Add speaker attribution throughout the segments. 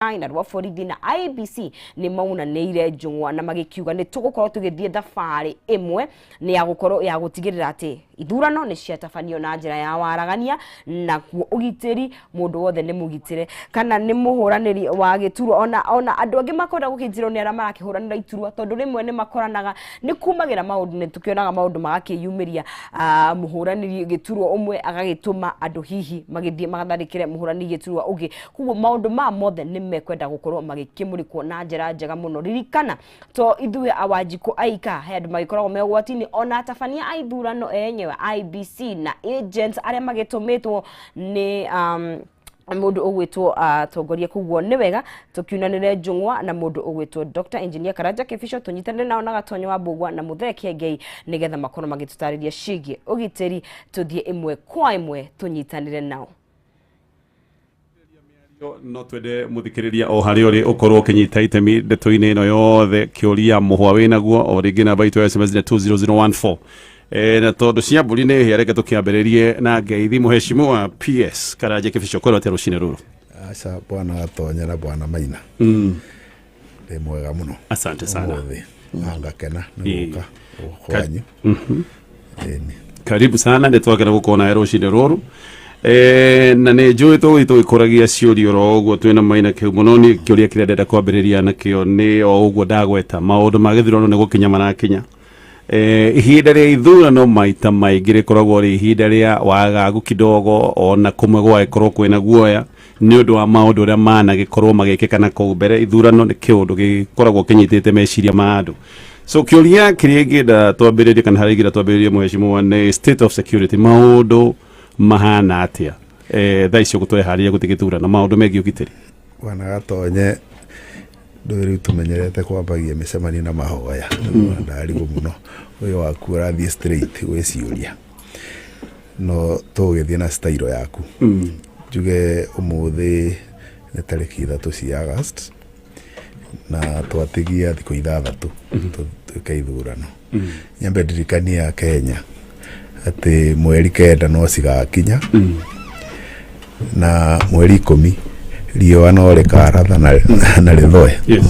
Speaker 1: na rwa borithi na IEBC ni maunanĩire Njung'wa na magikiuga ni tugukorwo tugithie thabarĩ imwe ni ya gukorwo ya gutigirira ati ithurano ni ciatabanio na njira ya waragania na kuo ugitiri mundu wothe ni mugitire kana ni muhuraniri wa giturwa ona andu angi makora gukijiro ni ara marakihuranira iturwa tondu rimwe ni makoranaga ni kumagira maundu ni tukionaga maundu magakiyumiria muhuraniri giturwa umwe agagituma andu hihi magithie magatharikire muhuraniri giturwa ugi kuo maundu ma mothe ni mekwenda gukorwo magikimurikwo na njira njega muno ririkana to ithuĩ Wanjikũ aika he andu magikoragwo megwatini ona atabania a ithurano enyewe IEBC na agents aria magitumitwo ni mundu ugwitwo atongoria kuguo ni wega tukiunanire Njung'wa na mundu ugwitwo Dr. Engineer Karanja Kĩbico tunyitanire nao na Gatonyo wa Mbugua na Muthee Kiengei nigetha makorwo magitutariria cigie ugitiri tuthie imwe kwa imwe tunyitanire nao
Speaker 2: no twende muthikiriria o hari uri ukorwo kinyita itemi ndeto-ini ino yothe kiuria muhwa winaguo o ringi namba itu ya SMS 20014 na tondu cia mburi ni hiareke tukiambiririe na ngeithi muheshimiwa PS Karanja Kĩbico kwero ati rucine ruru
Speaker 3: aca bwana Gatonyo na bwana Maina ndi mwega muno
Speaker 2: asante sana
Speaker 3: ngakena nguka kwanyu
Speaker 2: karibu sana ndetwagera gukona rucine ruru na ne njui tugikuragia ciurio ro uguo twina Maina kiu muno ni kiuria kiria ndenda kwambiriria na kio ni o uguo ndagweta maundu ma githurano ni gukinya marakinya ihinda ria ithurano maita maingi rikoragwo ri ihinda ria wagagu kidogo ona kumwe gwa ikorwo kwina guoya ni undu wa maundu ria mana gikorwo magikika na kuu mbere ithurano ni kiundu gikoragwo kinyitite meciria ma andu so kiuria kiria ngenda twambiririe kana harigira twambiririe muheshimiwa ni state of security maundu mahana atia thaa icio gutweharĩria gutigithura na maundu megiĩ ũgitĩri
Speaker 3: bwana Gatonyo ndũrĩ tumenyerete kwambagia mĩcemanio na mahoya ndarigwo muno uyu waku ũrathiĩ straight gwĩ ciũria no tũgĩthiĩ na style yaku njuge ũmũthĩ nĩ tarĩki 3 cia August na twatigia thikũ 6 twĩke ithurano nyambe ndirikania Kenya ati mweri kenda no cigakinya na mweri 10 riũa no rĩkaratha na rĩthoe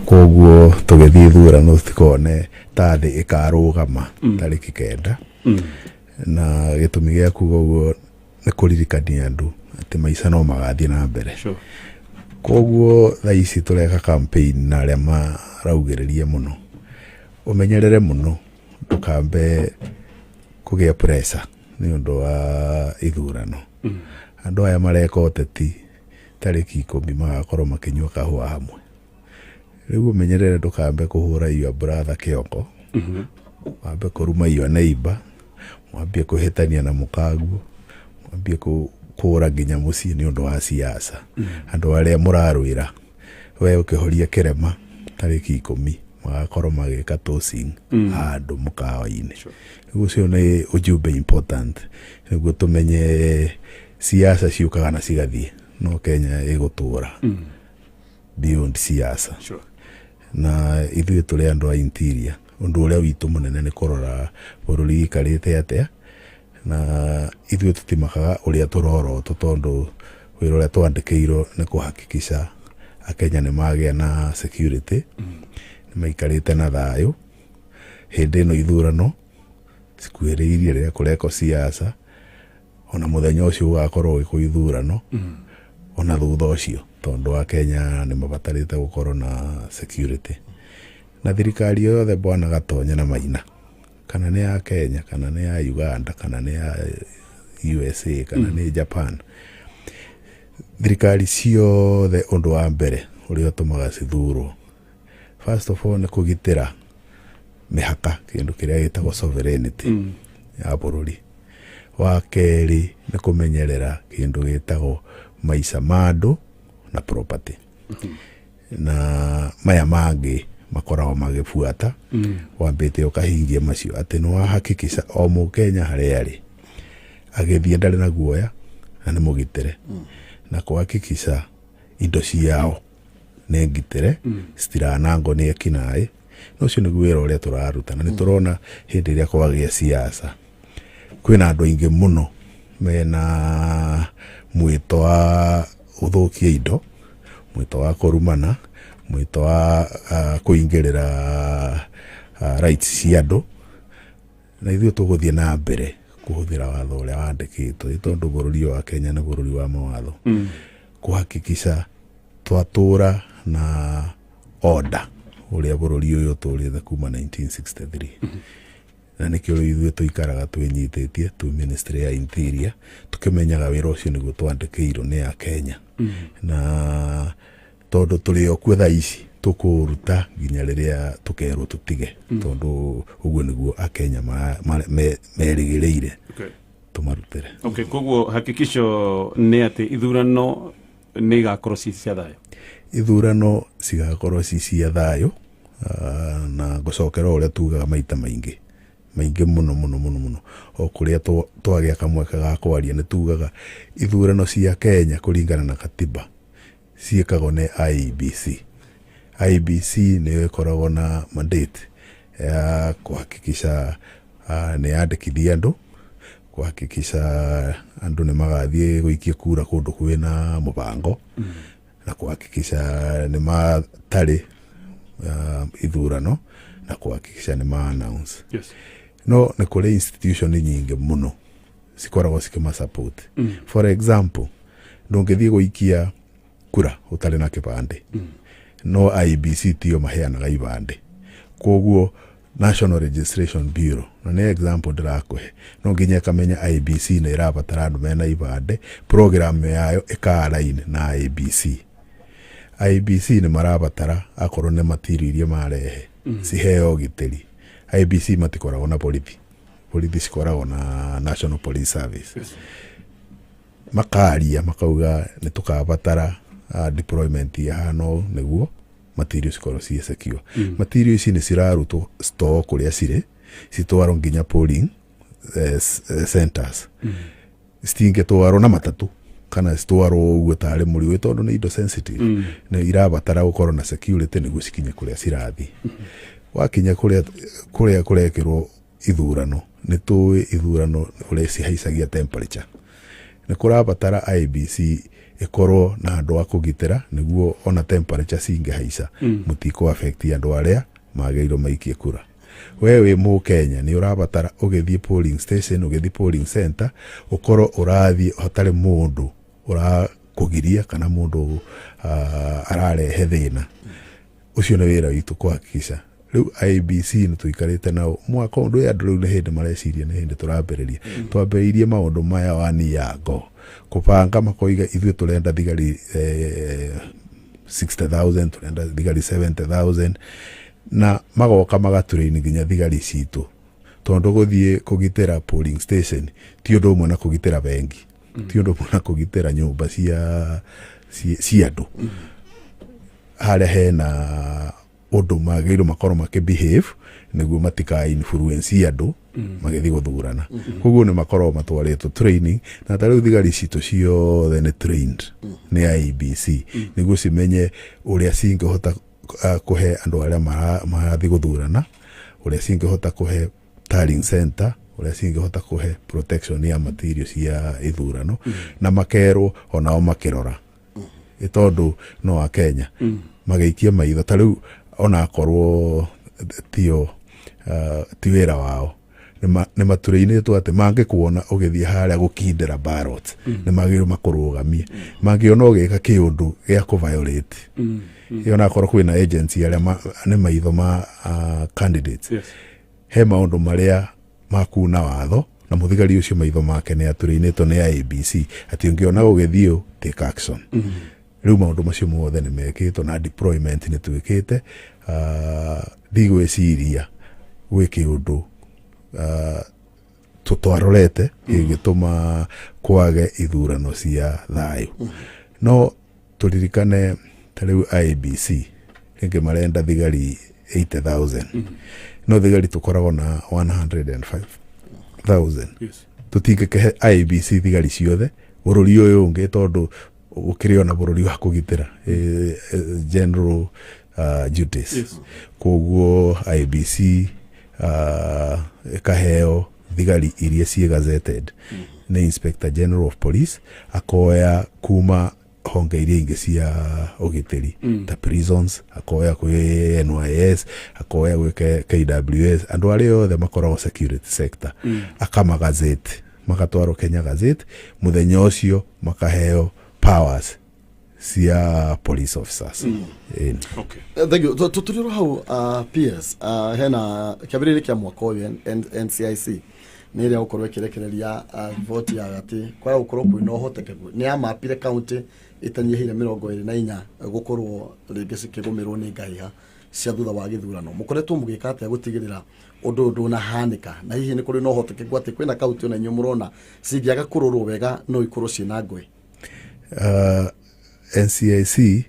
Speaker 3: koguo tũgĩthiĩ ithurano tikone ta thĩ ĩkarũgama tarĩki kenda na gĩtũmi gĩa kuga ũguo nĩ kũririkania andũ atĩ maica no magathiĩ na mbere koguo thaa ici tũreka campaign na arĩa maraugĩrĩria mũno ũmenyerere mũno ndũkambe kugia pressure ni undu wa ithurano andu aya mareka ũteti tarĩki 10 magakorwo makinyua kahũa hamwe rĩu ũmenyerere ndũkambe kũhũra your brother kĩongo wambe kũruma your neighbor mwambie kũhĩtania na mũkaguo mwambie kũra nginya mũciĩ ni undu wa siasa andu arĩa mũrarũĩra we ũkĩhoria kĩrema tarĩki 10 magakorwo magĩka tossing handũ mũkawa-inĩ ucio nĩ ujumbe important nĩguo tumenye siasa ciũkaga na cigathiĩ no Kenya ĩgũtũra beyond siasa na ithuĩ tũrĩ andũ a interior ũndũ ũrĩa witũ mũnene nĩ kũrora bũrũri ikarĩte atĩa na ithuĩ tũtimakaga ũrĩa tũrorotwo tondũ wĩra ũrĩa twandĩkĩirwo nĩ kũhakikisha Akenya nĩ magĩa na security maikarĩte na thayũ hĩndĩ ĩno ithurano cikuhĩrĩirie rĩrĩa kũreko siasa ona mũthenya ũcio ũgakorwo gwĩkwo ithurano ona thutha ũcio tondũ wa Kenya nĩ mabatarĩte gũkorwo na security na thirikari yothe bwana Gatonyo na Maina kana nĩ ya Kenya kana nĩ ya Uganda kana nĩ ya USA kana nĩ Japan thirikari ciothe ũndũ wa mbere ũrĩa ũtũmaga cithurwo first of all nĩ kũgitĩra mĩhaka kĩndũ kĩrĩa gĩtagwo sovereignty ya bũrũri wa kerĩ nĩ kũmenyerera kĩndũ gĩtagwo maica ma andũ na property na maya mangĩ makoragwo magĩbuata wambĩte ũkahingia macio atĩ nĩ wahakikisha o Mũkenya harĩa arĩ agĩthiĩ ndarĩ na guoya na nĩ mũgitĩre na kũhakikisha indo ciao nĩ ngitĩre citiranangwo nĩ ekinaĩ no ũcio nĩguo wĩra ũrĩa tũraruta na nĩ tũrona hĩndĩ ĩrĩa kwagĩa siasa kwĩna andũ aingĩ mũno mena mwĩto wa uthukia indo mwito wa kurumana, mwito wa kuingirira rights cia andu, na ithuĩ tũgũthiĩ na mbere kuhuthira watho uria wandikitwo tondu bururi wa Kenya na bururi wa mawatho kuhakikisha twatura na order uria bururi uyu turite kuma 1963 na nikio ithuĩ tuikaraga twinyitĩtie tu ministry ya interior tukimenyaga wĩra ũcio nĩguo twandĩkĩirwo nĩ ya Kenya na tondu tũrĩ o kuo thaa ici tukuruta nginya rĩrĩa tukerwo tutige tondu uguo nĩguo Akenya merĩgĩrĩire tumarutĩre.
Speaker 2: Okay, koguo hakikisho nĩ atĩ ithurano nĩ igakorwo ci cia thayũ. Ithurano
Speaker 3: cigakorwo ci cia thayũ na gũcokera ũrĩa tugaga maita maingĩ muno o kuria twagĩa kamweke ga kwaria nĩ tugaga ithurano cia Kenya kũringana na katiba ciĩkagwo nĩ IEBC nĩ ĩkoragwo na mandate ya kuhakikisha nĩ yandĩkithia andũ, kuhakikisha andũ nĩ magathiĩ gũikia kura kũndũ kwĩna mũbango na kuhakikisha nĩ matarĩ ithurano na kuhakikisha nĩ ma-announce.
Speaker 2: Yes.
Speaker 3: No nĩ kũrĩ institution nyingĩ mũno cikoragwo cikĩma-support. For example, ndũngĩthiĩ gũikia kura ũtarĩ na kĩbandĩ. No IEBC tiyo maheanaga ibandĩ. Koguo National Registration Bureau, na nĩ example ndĩrakũhe, no nginya kamenya IEBC nĩ ĩrabatara andũ mena ibandĩ, program yayo ĩka-align na IEBC. IEBC nĩ marabatara akorwo nĩ material iria marehe ciheo ũgitĩri. IEBC matikoragwo na borithi cikoragwo na National Police Service. Makaria makauga nĩ tukabatara deployment ya hano nĩguo material cikorwo ci secure. Material ici nĩ cirarutwo store kũrĩa cirĩ citwarwo nginya polling centers. Citingĩtwarwo na matatu kana citwarwo ũguo tarĩ mũriũ tondũ nĩ indo sensitive. Nĩ irabatara gũkorwo na security nĩguo cikinye kũrĩa cirathiĩ. Wakinya kũrĩa kũrekĩrwo ithurano, nĩ tũĩ ithurano ũrĩa cihaicagia temperature. Nĩ kũrabatara IEBC ikorwo na andũ a kũgitĩra nĩguo ona temperature cingĩhaica mũtiko affect andũ arĩa magĩrĩirwo maikie kura. Wewe Mũkenya nĩ ũrabatara ũgĩthiĩ polling station, ũgĩthiĩ polling center, ũkorwo ũrathiĩ hatarĩ mũndũ ũrakũgiria kana mũndũ ararehe thĩna. Ũcio nĩ wĩra witũ kuhakikisha. Rĩu IEBC nĩ tũikarĩte nao mwaka ũndũ andũ rĩu nĩ hĩndĩ mareciria nĩ hĩndĩ tũrambĩrĩria. Twambĩrĩirie maũndũ maya 1 year ago. Kupanga makoiga ithuĩ tũrenda thigari 60,000, tũrenda thigari 70,000 na magoka magaturĩini nginya thigari citũ. Tondũ gũthiĩ kũgitĩra polling station ti ũndũ ũmwe na kũgitĩra bengi, ti ũndũ ũmwe na kũgitĩra nyũmba cia andũ. Harĩa hena ũndũ magĩrĩirwo makorwo makĩbehave nĩguo matika-influence andũ magĩthiĩ gũthurana. Koguo nĩ makorwo matwarĩtwo training na ta rĩu thigari citũ ciothe nĩ trained nĩ IEBC nĩguo cimenye ũrĩa cingĩhota kũhe andũ arĩa marathiĩ gũthurana, ũrĩa cingĩhota kũhe tallying center, ũrĩa cingĩhota kũhe protection ya material cia ithurano na makerwo onao makĩrora. Tondũ no wa Kenya magĩikia maitho ta rĩu ona akorwo ti wĩra wao nĩ matũrĩinĩtwo atĩ mangĩkuona ũgĩthiĩ harĩa gũkindĩra ballot nĩ magĩrĩirwo makũrũgamie. Mangĩona ũgĩka kĩũndũ gĩa kũ-violate ona akorwo kwĩna agency arĩa nĩ maitho ma candidates, he maũndũ marĩa makuna watho na mũthigari ũcio maitho make nĩ atũrĩinĩtwo nĩ IEBC atĩ ũngĩona ũgĩthiĩ take action. Rĩu maũndũ macio mothe nĩ mekĩtwo na deployment nĩ twĩkĩte. Ndigwĩciria gwĩ kĩũndũ twarorete gĩgĩtũma kwage ithurano cia thayũ. No tũririkane ta rĩu IEBC rĩngĩ marenda thigari 80,000 no thigari tũkoragwo na 105,000. Tũtingĩkĩhe IEBC thigari ciothe bũrũri ũyũ ũngĩ tondũ gũkĩrĩ ona bũrũri wa kũgitĩra general duties. Koguo IEBC ĩkaheo thigari iria ciĩ gazetted nĩ Inspector General of Police, akoya kuma honge iria ingĩ cia ũgitĩri ta prisons, akoya kwĩ NYS, akoya gwĩ KWS, andũ arĩa othe makoragwo security sector, akamagazeti, magatwarwo Kenya Gazette, mũthenya ũcio makaheo powers cia police officers.
Speaker 4: Okay. Thank you. Tutuliro hau PS hena kĩambĩrĩria kĩa mwaka ũyũ NCIC nĩ ĩrĩa gũkorwo ĩkĩrekereria vote ya gati kwa gũkorwo kwĩna ũhotekeku nĩ ya mapire county itanyihire 24 gũkorwo rĩngĩ cikĩgũmĩrwo nĩ ngaiha cia thutha wa gĩthurano. Mũkoretwo mũgĩka atĩa gũtigĩrĩra ũndũ ndũnahanĩka, na hihi nĩ kũrĩ na ũhotekeku atĩ kwĩna county ona inyuĩ mũrona cingĩaga kũrorwo wega no ikorwo ciĩna ngũĩ?
Speaker 3: NCIC,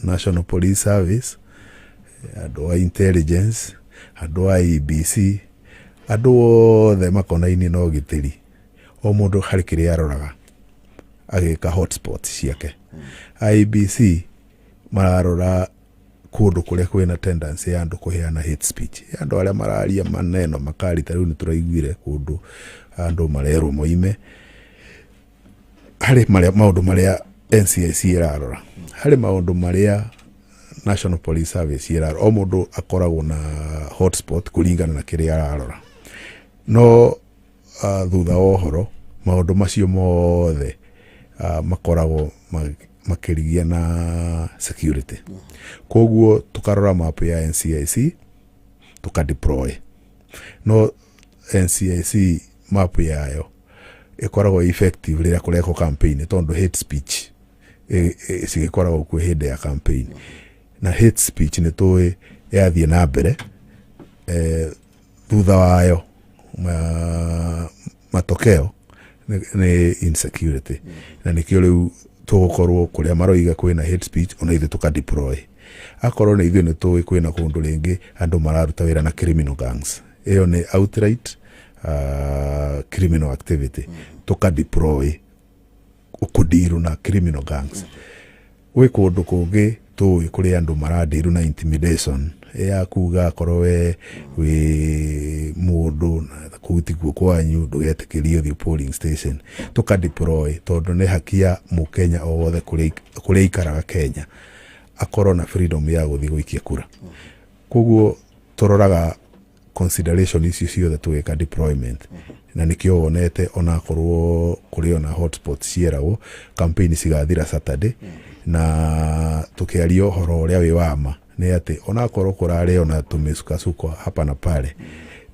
Speaker 3: National Police Service, andũ a intelligence, andũ a IEBC, andũ othe makonainie na ũgitĩri, o mũndũ harĩ kĩrĩa aroraga agĩka hotspot ciake. IEBC mararora kũndũ kũrĩa kwĩna tendency ya andũ kũheana hate speech, andũ arĩa mararia maneno makarita. Rĩu nĩ tũraiguire kũndũ andũ marerwo moime. Harĩ maũndũ marĩa NCIC ĩrarora, harĩ maũndũ marĩa National Police Service ĩrarora, o mũndũ akoragwo na hotspot kũringana na kĩrĩa ararora. No thutha wa ũhoro maũndũ macio mothe makoragwo makĩrigia na security. Koguo tukarora map ya NCIC tukadeploy. No NCIC map yayo ikoragwo effective rĩrĩa kũrekwo campaign, tondũ hate speech cigĩkoragwo kwĩ hĩndĩ ya campaign, na hate speech nĩ tũĩ yathiĩ na mbere thutha wayo matokeo nĩ insecurity, na nĩkĩo rĩu tũgũkorwo kũrĩa maroiga kwĩna hate speech ona ithuĩ tukadeploy. Akorwo nĩ ithuĩ nĩ tũĩ kwĩna kũndũ rĩngĩ andũ mararuta wĩra na criminal gangs, ĩyo nĩ outright criminal activity, tukadeploy ukudiru na criminal gangs. Gwĩ kũndũ kũngĩ tũĩ kũrĩ andũ maradiru na intimidation ya kuga akorwo wĩ mũndũ na kũuti guo kwanyu ndũgetĩkĩrio thĩ polling station, tukadeploy, tondũ nĩ haki ya mũkenya o wothe kũrĩa ikaraga Kenya akorwo na freedom ya gũthiĩ gũikia kura. Koguo tũroraga consideration icio ciothe tũgĩka deployment, na nĩkĩo wonete onakorwo kũrĩ ona hotspot cieragwo campaign cigathira Saturday, na tũkĩaria ũhoro ũrĩa wĩ wama nĩ atĩ onakorwo kũrarĩ ona tũmĩcukasuko hapa na pale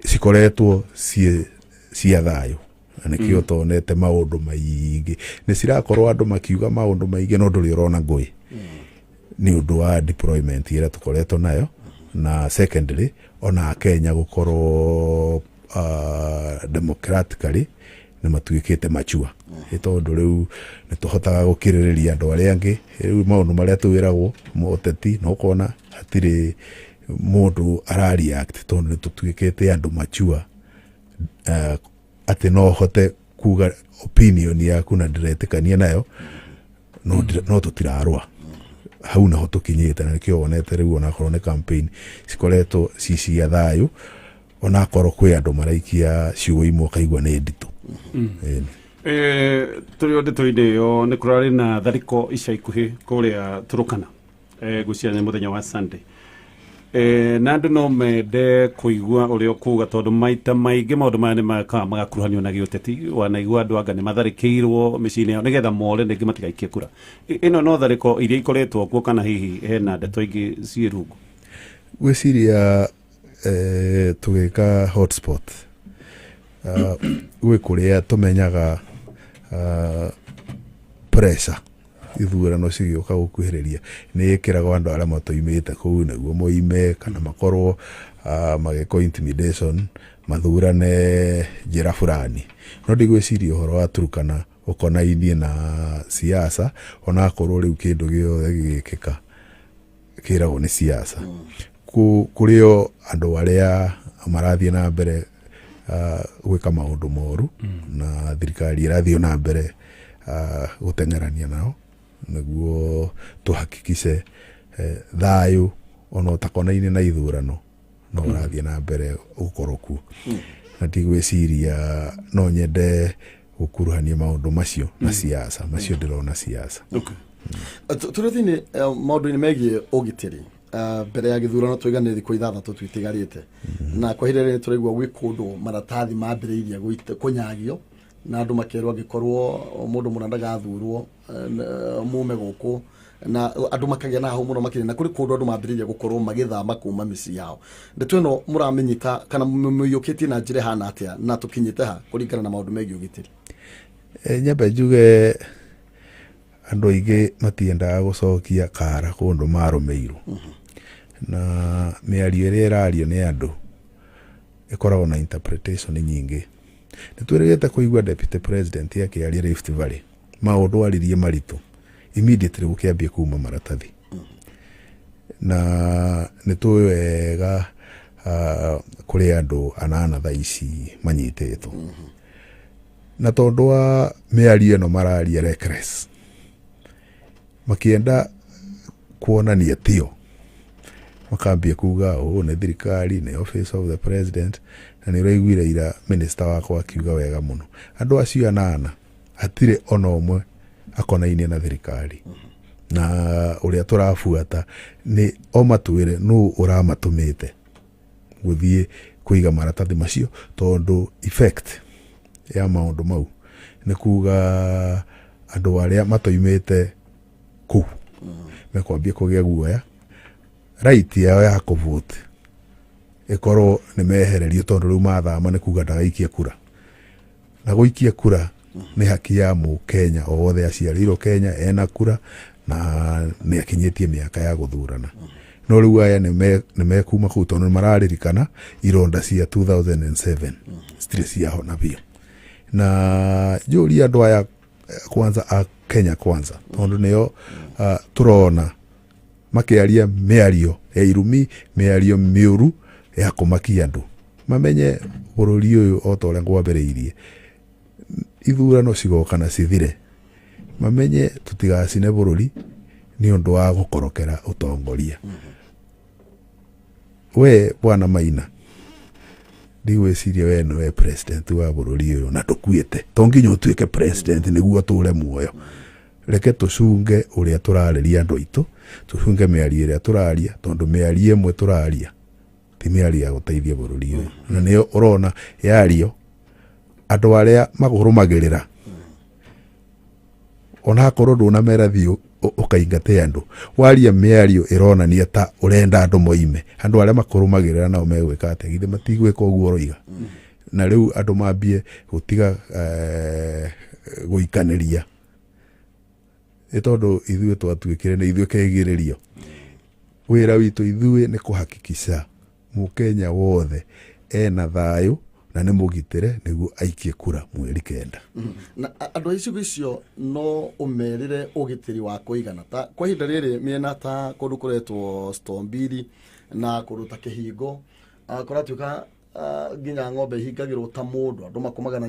Speaker 3: cikoretwo cia thayũ, na nĩkĩo tonete maũndũ maingĩ nĩ cirakorwo andũ makiuga maũndũ maingĩ no ndũrĩ ũrona ngũĩ nĩ ũndũ wa deployment ĩrĩa tũkoretwo nayo. Na secondly ona Kenya gũkorwo democratically nĩ matuĩkĩte mature, tondũ rĩu nĩ tũhotaga gũkirĩrĩria andũ arĩa angĩ. Rĩu maũndũ marĩa twĩragwo mũteti no kuona hatirĩ mũndũ arareact, tondũ nĩ tũtuĩkĩte andũ mature atĩ no hote kuga opinion yaku na ndĩretĩkania nayo, no tũtirarũa. Hau naho tũkinyĩte, na nĩkĩo wonete rĩu onakorwo nĩ campaign cikoretwo cia thayũ, onakorwo kwĩ andũ maraikia ciugo imwe kaigua nĩ nditũ.
Speaker 2: Tũrĩ o ndeto-inĩ ĩyo nĩ kũrarĩ na tharĩko ica ikuhĩ kũrĩa Turukana gwĩciria mũthenya wa Sunday, na andũ no mende kũigua ũrĩa kuga, tondũ maita maingĩ maũndũ maya nĩ makaga magakuruhanio na gĩũteti. Wanaigua andũ anga nĩ matharĩkĩirwo mĩciĩ-inĩ yao nĩgetha more rĩngĩ matigaikie kura. Ĩno no tharĩko iria ikoretwo kuo, kana hihi hena ndeto ingĩ ciĩ rungu?
Speaker 3: Gwĩciria tũgĩka hotspot gwĩ kũrĩa tũmenyaga pressure ithurano cigĩũka gũkuhĩrĩria nĩ ĩkĩragwo andũ arĩa matoimĩte kũu nĩguo moime, kana makorwo magĩko intimidation mathurane njĩra fulani. No ndigwĩciria ũhoro wa Turukana ũkonainie na siasa, onakorwo rĩu kĩndũ gĩothe gĩgĩkĩka kĩragwo nĩ siasa. Kũrĩo andũ arĩa marathiĩ na mbere gwĩka maũndũ moru, na thirikari ĩrathiĩ na mbere gũteng'erania nao nĩguo tũhakikice thayũ ona ũtakonaine na ithurano no ũrathiĩ na mbere gũkorwo kuo. Na ndigwĩciria no nyende gukuruhania maundu macio na siasa macio ndirona siasa.
Speaker 4: Tũrĩ thĩinĩ maũndũ-inĩ megiĩ ũgitĩri mbere ya gĩthurano tũigane thikũ ithathatũ twĩtigarĩte na kwa ihinda rĩrĩ tũraigua gwĩ kũndũ maratathi mambĩrĩirie kũnyagio na andũ makerwo angĩkorwo mũndũ mũna ndagathurwo mume gũkũ na andũ makagĩa na hau mũno makĩria na kũrĩ kũndũ andũ mambĩrĩirie gũkorwo magĩthama kuma mĩciĩ yao. Ndeto ĩno mũramenyita kana mũiyũkĩtie na njĩra hana atĩa na tũkinyĩte ha kũringana na maũndũ megiĩ ũgitĩri?
Speaker 3: Nyambe njuge andũ aingĩ matiendaga gũcokia kara kũndũ marũmĩirwo na mĩario ĩrĩa ĩrario nĩ andũ ĩkoragwo na interpretation nyingĩ. Nĩtwĩrĩgĩte kũigua deputy president akĩaria Rift Valley maũndũ aririe maritũ immediately gũkĩambia kuma maratathi na nĩtũĩ wega kũrĩ andũ anana thaa ici manyitĩtwo na tondũ wa mĩario ĩno mararia reckless makienda kuonania tio makambia kuga nĩ thirikari nĩ office of the president na nĩ ũraiguire ira minister wakwa akiuga wega mũno andũ acio anana hatirĩ ona ũmwe akonainie na thirikari na ũrĩa tũrabuata nĩ o matwĩre nũ ũramatũmĩte gũthiĩ kũiga maratathi macio tondũ effect ya maũndũ mau nĩ kuga andũ arĩa matoimĩte kũu mekwambia kũgĩa guoya right yao ya kũvote ĩkorwo nĩ mehererio tondũ rĩu mathama nĩ kuga ndagaikie kura na gũikia kura nĩ haki ya Mũkenya o wothe aciarĩirwo Kenya ena kura na nĩ akinyĩtie mĩaka ya gũthurana no rĩu aya nĩ mekuma kũu tondũ nĩmararirikana ironda cia 2007 citirĩ ciahona biũ na njũria andũ aya kwanza a Kenya kwanza tondũ nĩo tũrona makĩaria mĩario ya irumi mĩario mĩũru ya kũmakia andũ mamenye bũrũri ũyũ o ta ũrĩa ngwambĩrĩirie ithurano cigoka na cithire mamenye tũtigacine bũrũri nĩ ũndũ wa gũkorokera ũtongoria. We Bwana Maina ndigwĩciria we nĩwe president wa bũrũri ũyũ na tũkuĩte to nginya ũtuĩke president nĩguo tũre muoyo. Reke tũcunge ũrĩa tũrarĩria andũ aitũ tũcunge mĩario ĩrĩa tũraria tondũ mĩario ĩmwe tũraria ti mĩario ya gũteithia bũrũri ũyũ na nĩyo ũrona yario andũ arĩa magũrũmagĩrĩra ona akorwo ndũnamera thiũ ũkaingate andũ waria mĩario ĩronania ta ũrenda andũ moime andũ arĩa makũrũmagĩrĩra nao megwĩka atĩa githĩ matigwĩka ũguo ũroiga na rĩu andũ mambie gũtiga gũikanĩria nĩ tondũ ithuĩ twatuĩkire nĩ ithuĩ kĩgirĩrio wĩra witũ ithuĩ nĩ kũhakikica Mũkenya wothe ena thayũ na nĩ mũgitĩre nĩguo aikie kura mweri 9
Speaker 4: na andũ acio icio no ũmerĩre ũgitĩri wa kũigana ta kwa ihinda rĩrĩ mĩena ta kũndũ kũretwo Stombiri na kũndũ ta Kĩhingo kũratuĩka nginya ng'ombe ihingagĩrwo ta mũndũ andũ makomaga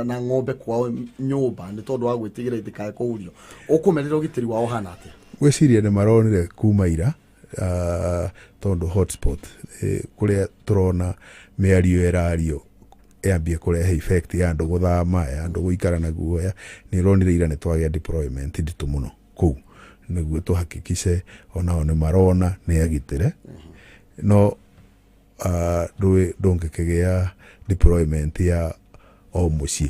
Speaker 4: na ng'ombe kwao nyũmba nĩ tondũ wa gwĩtigĩra itikae kũurio ũkũmerĩra ũgitĩri wao hana atĩa?
Speaker 3: Gwĩciria nĩ maronire kuma ira tondũ hotspot kũrĩa tũrona mĩario ĩrario yambie kũrehe effect ya andũ gũthama ya andũ gũikara na guoya nĩ ronire ira nĩ twagĩa deployment nditũ mũno kũu nĩguo tũhakikice onao nĩ marona nĩ agitĩre no ndũngĩkĩgĩa deployment ya o mũciĩ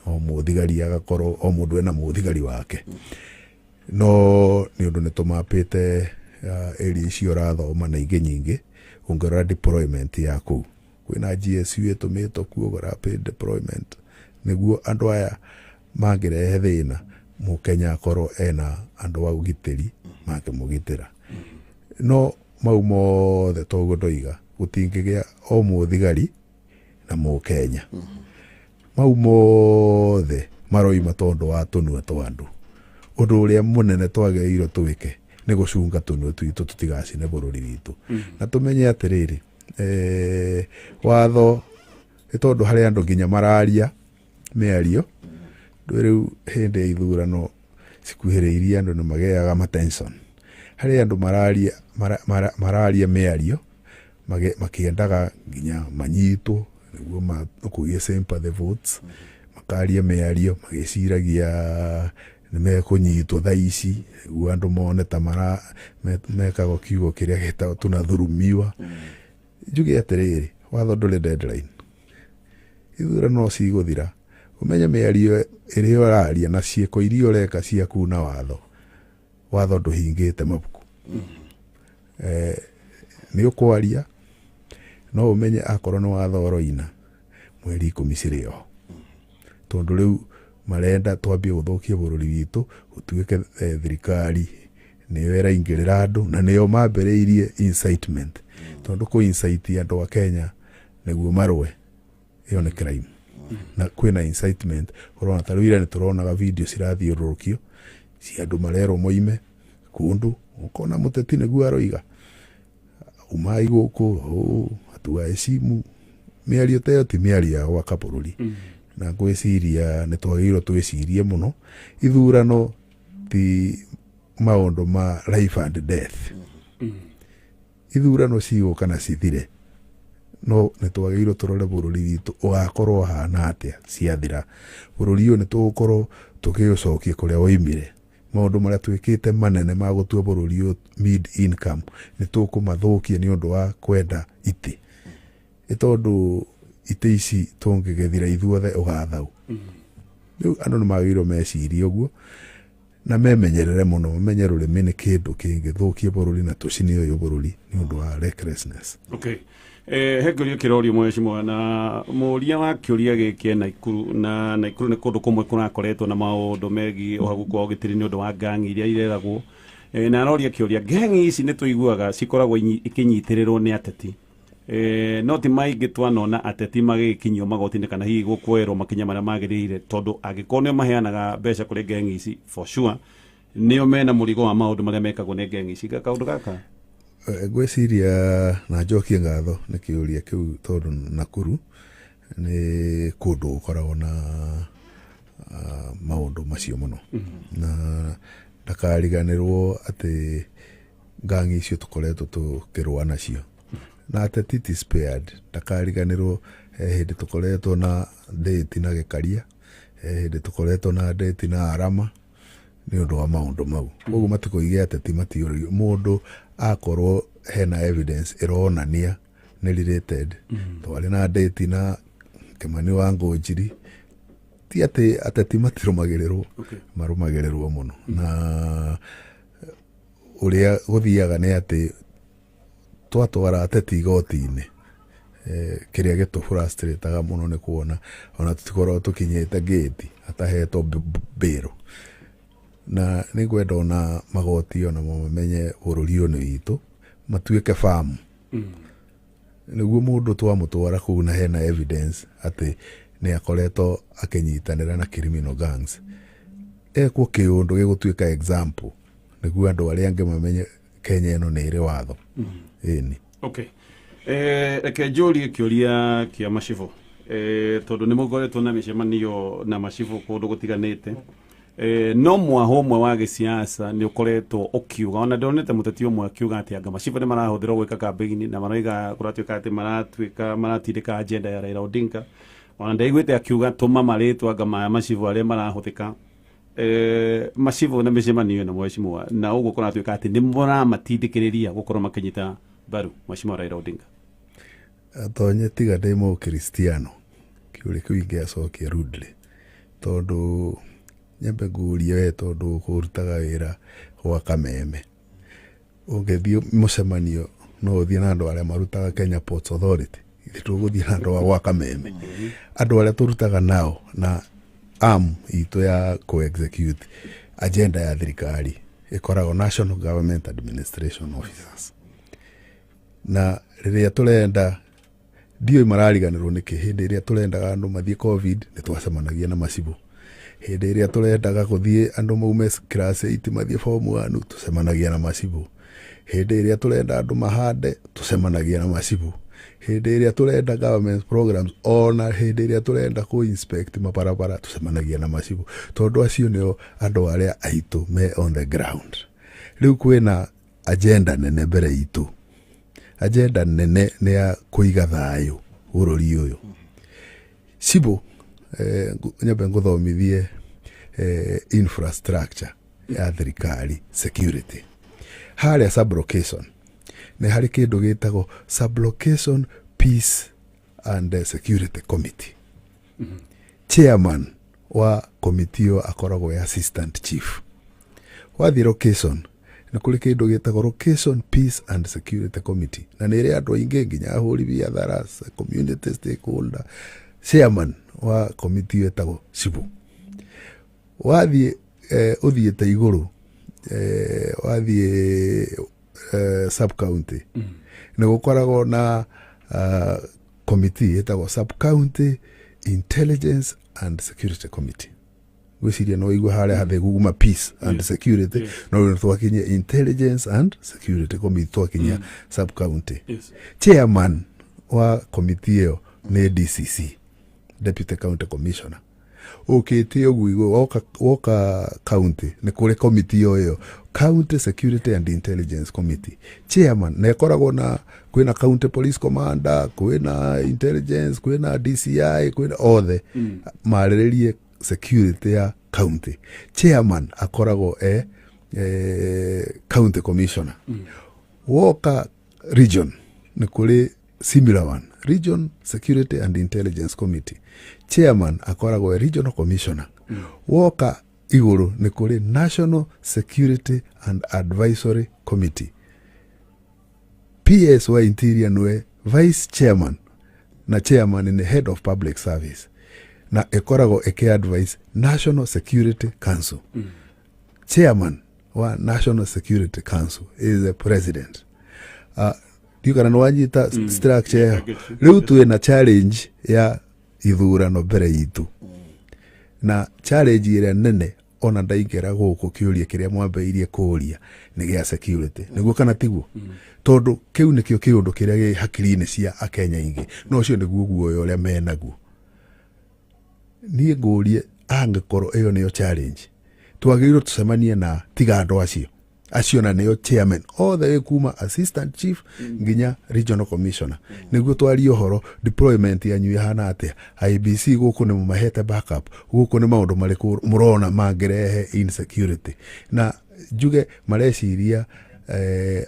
Speaker 3: o mũthigari agakorwo o mũndũ ena mũthigari wake no nĩ ũndũ nĩ tũmapĩte area icio rathoma na ingĩ nyingĩ ũngĩrora deployment ya kũu kwĩna GSU ĩtũmĩtwo kuo rapid deployment nĩguo andũ aya mangĩrehe thĩna Mũkenya akorwo ena andũ a ũgitĩri mangĩmũgitĩra no mau mothe toguo ndoiga gũtingĩgĩa o mũthigari na Mũkenya mau mothe maroima tondũ wa tũnua twa andũ ũndũ ũrĩa mũnene twagĩrĩirwo twĩke nĩ gũcunga tũnua twitũ tũtigacine bũrũri witũ na tũmenye atĩrĩrĩ watho nĩ tondũ harĩ andũ nginya mararia mĩario rĩu hĩndĩ ya ithurano cikuhĩrĩirie andũ nĩ magĩaga matension harĩ andũ mararia mĩario makĩendaga nginya manyitwo nĩguo makũgie sympathy votes makaria mĩario magĩciragia nĩ mekũnyitwo thaa ici nĩguo andũ mone ta mekagwo kiugo kĩrĩa gĩtagwo tunathurumiwa. Njuge atĩrĩrĩ, watho ndũrĩ deadline, ithurano cigũthira, ũmenye mĩario ĩrĩa ũraria na ciĩko iria ũreka cia kuna watho ndũhingĩte mabuku. Nĩ ũkwaria no ũmenye akorwo nĩ watho ũroina mweri 10 cirĩ o, tondũ rĩu marenda twambie gũthũkia bũrũri witũ ũtuĩke thirikari nĩyo ĩraingĩrĩra andũ na nĩyo mambĩrĩirie incitement, tondũ kũ-incite andũ a Kenya nĩguo marũe ĩyo nĩ crime. Na kwĩna incitement, ũrona ta rĩu ira nĩ tũronaga video cirathiũrũrũkio cia andũ marerwo moime kũndũ, ũkona mũteti nĩguo aroiga umai gũkũ atuaheshimu. Mĩario ta ĩyo ti mĩario ya gwaka bũrũri. Na gwĩciria nĩ twagĩrĩirwo twĩcirie mũno, ithurano ti maũndũ ma life and death. Ithurano cigũka na cithire, no nĩ twagĩrĩirwo tũrore bũrũri witũ ũgakorwo hana atĩa ciathira. Bũrũri ũyũ nĩ tũgũkorwo tũkĩũcokia kũrĩa woimire. Maũndũ marĩa twĩkĩte manene ma gũtua bũrũri ũyũ mid income nĩ tũkũmathũkia nĩ ũndũ wa kwenda itĩ. Tondũ itĩ ici tũngĩgethira ithuothe ũgathau. Rĩu andũ nĩ magĩrĩirwo mecirie ũguo na memenyerere mũno, mamenye rũrĩmĩ nĩ kĩndũ kĩngĩthũkia bũrũri na tũcine ũyũ bũrũri nĩ ũndũ wa recklessness.
Speaker 2: Okay. He ngũria kĩrorio mheshimiwa, na mũria wa kĩũria gĩkĩ Naikuru, na Naikuru nĩ kũndũ kũmwe kũrakoretwo na maũndũ megiĩ ũhaguku wa ũgitĩri nĩ ũndũ wa gangi iria ireragwo, na aroria kĩũria, gangi ici nĩ tũiguaga cikoragwo ikĩnyitĩrĩrwo nĩ ateti, no ti maingĩ twanona ateti magĩkinyio magoti-inĩ kana hihi gũkuoerwo makinya marĩa magĩrĩire, tondũ angĩkorwo nĩo maheanaga mbeca kũrĩ gangi ici for sure nĩo mena mũrigo wa maũndũ marĩa mekagwo nĩ gangi ici. Kaũndũ gaka
Speaker 3: ngwĩciria na njokie ngatho nĩ kĩũria kĩu, tondũ Nakuru nĩ kũndũ gũkoragwo na maũndũ macio mũno. Na ndakariganĩrwo atĩ gangi icio tũkoretwo tũkĩrũa nacio, na ateti ti spared. Ndakariganĩrwo hĩndĩ tũkoretwo na ndĩti na Gĩkaria, hĩndĩ tũkoretwo na ndĩti na Arama nĩ ũndũ wa maũndũ mau. Ũguo matikoige ateti matiũragio. Mũndũ akorwo hena evidence ĩronania nĩ related, twarĩ na ndĩti na Kimani wa Ngũnjiri, ti atĩ ateti matirũmagĩrĩrwo, marũmagĩrĩrwo mũno. Na ũrĩa gũthiaga nĩ atĩ twatwara ateti igoti-inĩ, kĩrĩa gĩtũ-frustrataga mũno nĩ kuona ona tũtikoragwo tũkinyĩte gate atahetwo mbĩrũ. Na nĩ ngwenda ona magoti ona mamenye bũrũri ũyũ nĩ witũ, matuĩke famu. Nĩguo mũndũ twamũtwara kũu na hena evidence atĩ nĩ akoretwo akĩnyitanĩra na criminal gangs, ekwo kĩũndũ gĩgũtuĩka example nĩguo andũ arĩa angĩ mamenye Kenya ĩno nĩ ĩrĩ watho. Ĩni.
Speaker 2: Okay. Reke njũrie kĩũria kĩa macibũ, tondũ nĩ mũkoretwo na mĩcemanio na macibũ kũndũ gũtiganĩte. No mwaho ũmwe wa gĩsiasa nĩ ũkoretwo ũkiuga, ona ndonete mũteti ũmwe akiuga atĩ anga macibũ nĩ marahũthĩrwo gwĩka campaign na maroiga kũratuĩka atĩ maratindĩka agenda ya Raila Odinga. Ona ndaiguĩte akiuga tũma marĩtwa anga maya macibũ arĩa marahũthĩka macibũ na mĩcemanio na mheshimiwa, na ũguo kũratuĩka atĩ nĩ mũramatindĩkĩrĩria gũkorwo makĩnyita mbaru mheshimiwa Raila Odinga.
Speaker 3: Tonye tiga ndĩ mũkristiano, kĩũria kĩu ingĩacokia rudely, tondũ nyambe ngũria we, tondũ kũrutaga wĩra gwa Kameme, ũngĩthiĩ mũcemanio no ũthiĩ na andũ arĩa marutaga Kenya Ports Authority, ithuĩ tũgũthiĩ na andũ gwa Kameme. Andũ arĩa tũrutaga nao na arm itũ ya co-execute agenda ya thirikari ĩkoragwo National Government Administration Officers. Na rĩrĩa tũrenda, ndiũĩ marariganĩrwo nĩkĩ, hĩndĩ ĩrĩa tũrendaga andũ mathiĩ COVID nĩ twacemanagia na macibũ. Hĩndĩ ĩrĩa tũrendaga gũthiĩ andũ maume class 8 mathiĩ form 1 tũcemanagia na macibũ. Hĩndĩ ĩrĩa tũrenda andũ mahande tũcemanagia na macibũ. Hĩndĩ ĩrĩa tũrenda government programs, ona hĩndĩ ĩrĩa tũrenda ku-inspect mabarabara tũcemanagia na macibũ, tondũ acio nĩo andũ arĩa aitũ me on the ground. Rĩu kwĩna agenda nene mbere itũ. Agenda nene nĩ ya kũiga thayũ bũrũri ũyũ. Cibũ nyambe nguthomithie infrastructure ya thirikari security haria sublocation nĩ harĩ kĩndũ gĩtagwo sublocation peace and security committee. Chairman wa committee ĩyo akoragwo assistant chief. Wathiĩ location nĩ kũrĩ kĩndũ gĩtagwo location peace and security committee, na nĩ ĩrĩ andũ aingĩ nginya ahũri biathara, community stakeholder. Chairman wa committee ĩyo etagwo Cibu. Wathiĩ ũthiĩte igũrũ wathiĩ sub county nĩ gũkoragwo na committee etagwo sub county intelligence and security committee. Gwĩciria no igua harĩa hathĩ guma peace and security, no twakinyia intelligence and security committee twakinyia sub county. Chairman wa committee ĩyo nĩ DCC, deputy county commissioner. Ukĩte ũguo igũrũ woka county nĩ kũrĩ committee ĩyo county security and intelligence committee. Chairman nĩ akoragwo na kwĩna county police commander, kwĩna intelligence, kwĩna DCI, kwĩna othe marĩrĩrie security ya county. Chairman akoragwo county commissioner. Woka region nĩ kũrĩ similar one, region security and intelligence committee. Chairman akoragwo regional commissioner. Woka igũrũ nĩ kũrĩ national security and advisory committee. PS wa interior nĩwe vice chairman na chairman ni head of public service, na ekoragwo advise national security council. Chairman wa national security council is the president. Kana no wanyita structure rĩu twĩna challenge ya ithurano mbere itu, na challenge ĩrĩa nene ona ndaingĩra gũkũ kĩũria kĩrĩa mwambĩirie kũũria nĩ gĩa security. Nĩguo kana tiguo? Tondũ kĩu nĩkĩo kĩũndũ kĩrĩa gĩ hakiri-inĩ cia akenya aingĩ, no ũcio nĩguo guoya ũrĩa menaguo. Niĩ ngũrie angĩkorwo ĩyo nĩyo challenge, twagĩrĩirwo tũcemanie na tiga andũ acio na nĩo chairman othe kuma assistant chief nginya regional commissioner, nĩguo twarie ũhoro deployment yanyu ihana atĩa, IBC gũkũ nĩ mũmahete backup, gũkũ nĩ maũndũ marĩkũ mũrona mangĩrehe insecurity, na njuge mareciria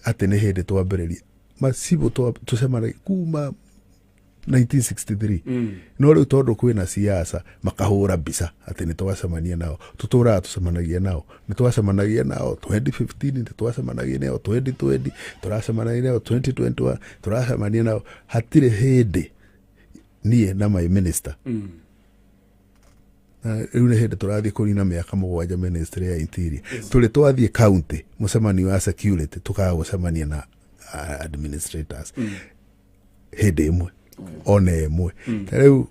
Speaker 3: atĩ nĩ hĩndĩ twambĩrĩria Macibu tũcemanagia kuma 1963 no rĩu tondũ kwĩna siasa makahũra mbica atĩ nĩ twacemania nao, tũtũraga tũcemanagia nao, nĩ twacemanagia nao 2015, nĩ twacemanagia nao 2020, tũracemanagia nao 2021, tũracemania nao. Hatirĩ hĩndĩ niĩ na my minister rĩu nĩ hĩndĩ tũrathiĩ kũrina mĩaka 7 ministry ya interior tũrĩ twathiĩ county mũcemanio wa security tũkaga gũcemania na administrators hĩndĩ ĩmwe ona ĩmwe. Rĩu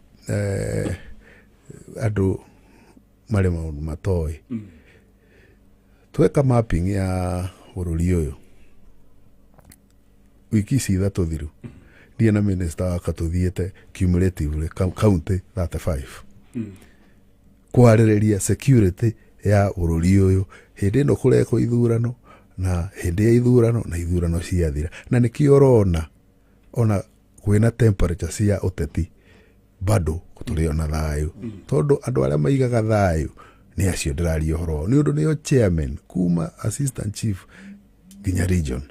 Speaker 3: andũ marĩ maũndũ matoĩ tweka mapping ya bũrũri ũyũ wiki ici ithatũ thiru ndiĩ na minister waka tũthiĩte cumulatively county 35 kwarĩrĩria security ya bũrũri ũyũ hĩndĩ ĩno kũrekwo ithurano na hĩndĩ ya ithurano na ithurano ciathira, na nĩkĩo ũrona ona kwĩna temperature cia ũteti bado tũrĩ ona thayũ, tondũ andũ arĩa maigaga thayũ nĩ acio ndĩraria ũhoro nĩ ũndũ nĩo chairman kuma assistant chief nginya region.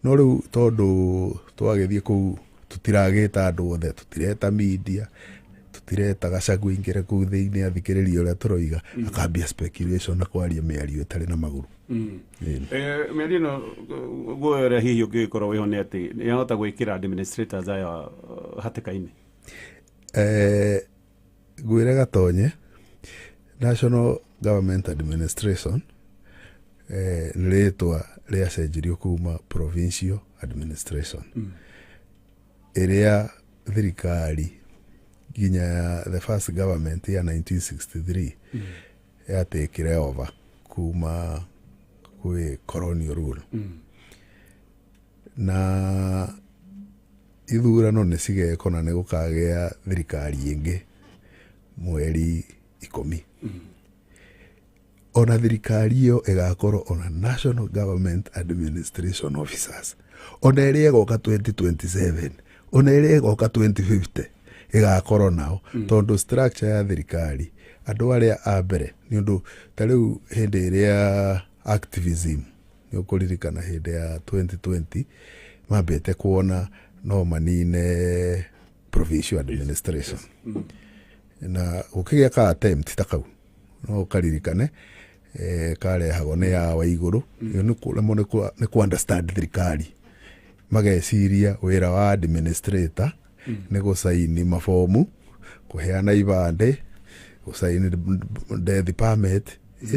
Speaker 3: No rĩu tondũ twagĩthiĩ kũu tũtiragĩta andũ othe, tũtireta media, tũtireta Gachagua ingĩre kũu thĩinĩ athikĩrĩrie ũrĩa tũroiga, akambia speculation na kwaria mĩario ĩtarĩ na magũrũ.
Speaker 2: Mĩario ĩno guoya ũrĩa hihi ũngĩkorwo wĩho nĩ atĩ nĩahota gwĩkĩra administrators aya hatĩka-inĩ?
Speaker 3: Ngwĩre gatonye National Government Administration nĩ rĩtwa rĩacenjirio kuma provincial administration ĩrĩa thirikari nginya the first government ya 1963 yatĩkire over kuma kwĩ colonial rule. Na ithurano nĩ cigeko na nĩ gũkagĩa thirikari ĩngĩ mweri 10. Ona thirikari ĩyo ĩgakorwo ona National Government Administration Officers, ona ĩrĩa ĩgoka 2027, ona ĩrĩa ĩgoka 2050, igakorwo nao tondu structure ya thirikari andu aria a mbere ni undu ta riu hindi iria activism ni ukuririkana hindi ya 2020 mambete kuona no manine provincial administration na ukigia ka attempt ta kau no ukaririkane karehagwo ni ya wa iguru ni ku understand thirikari mageciria wira wa administrator ni gusaini mafomu kuheana ibande gusaini death permit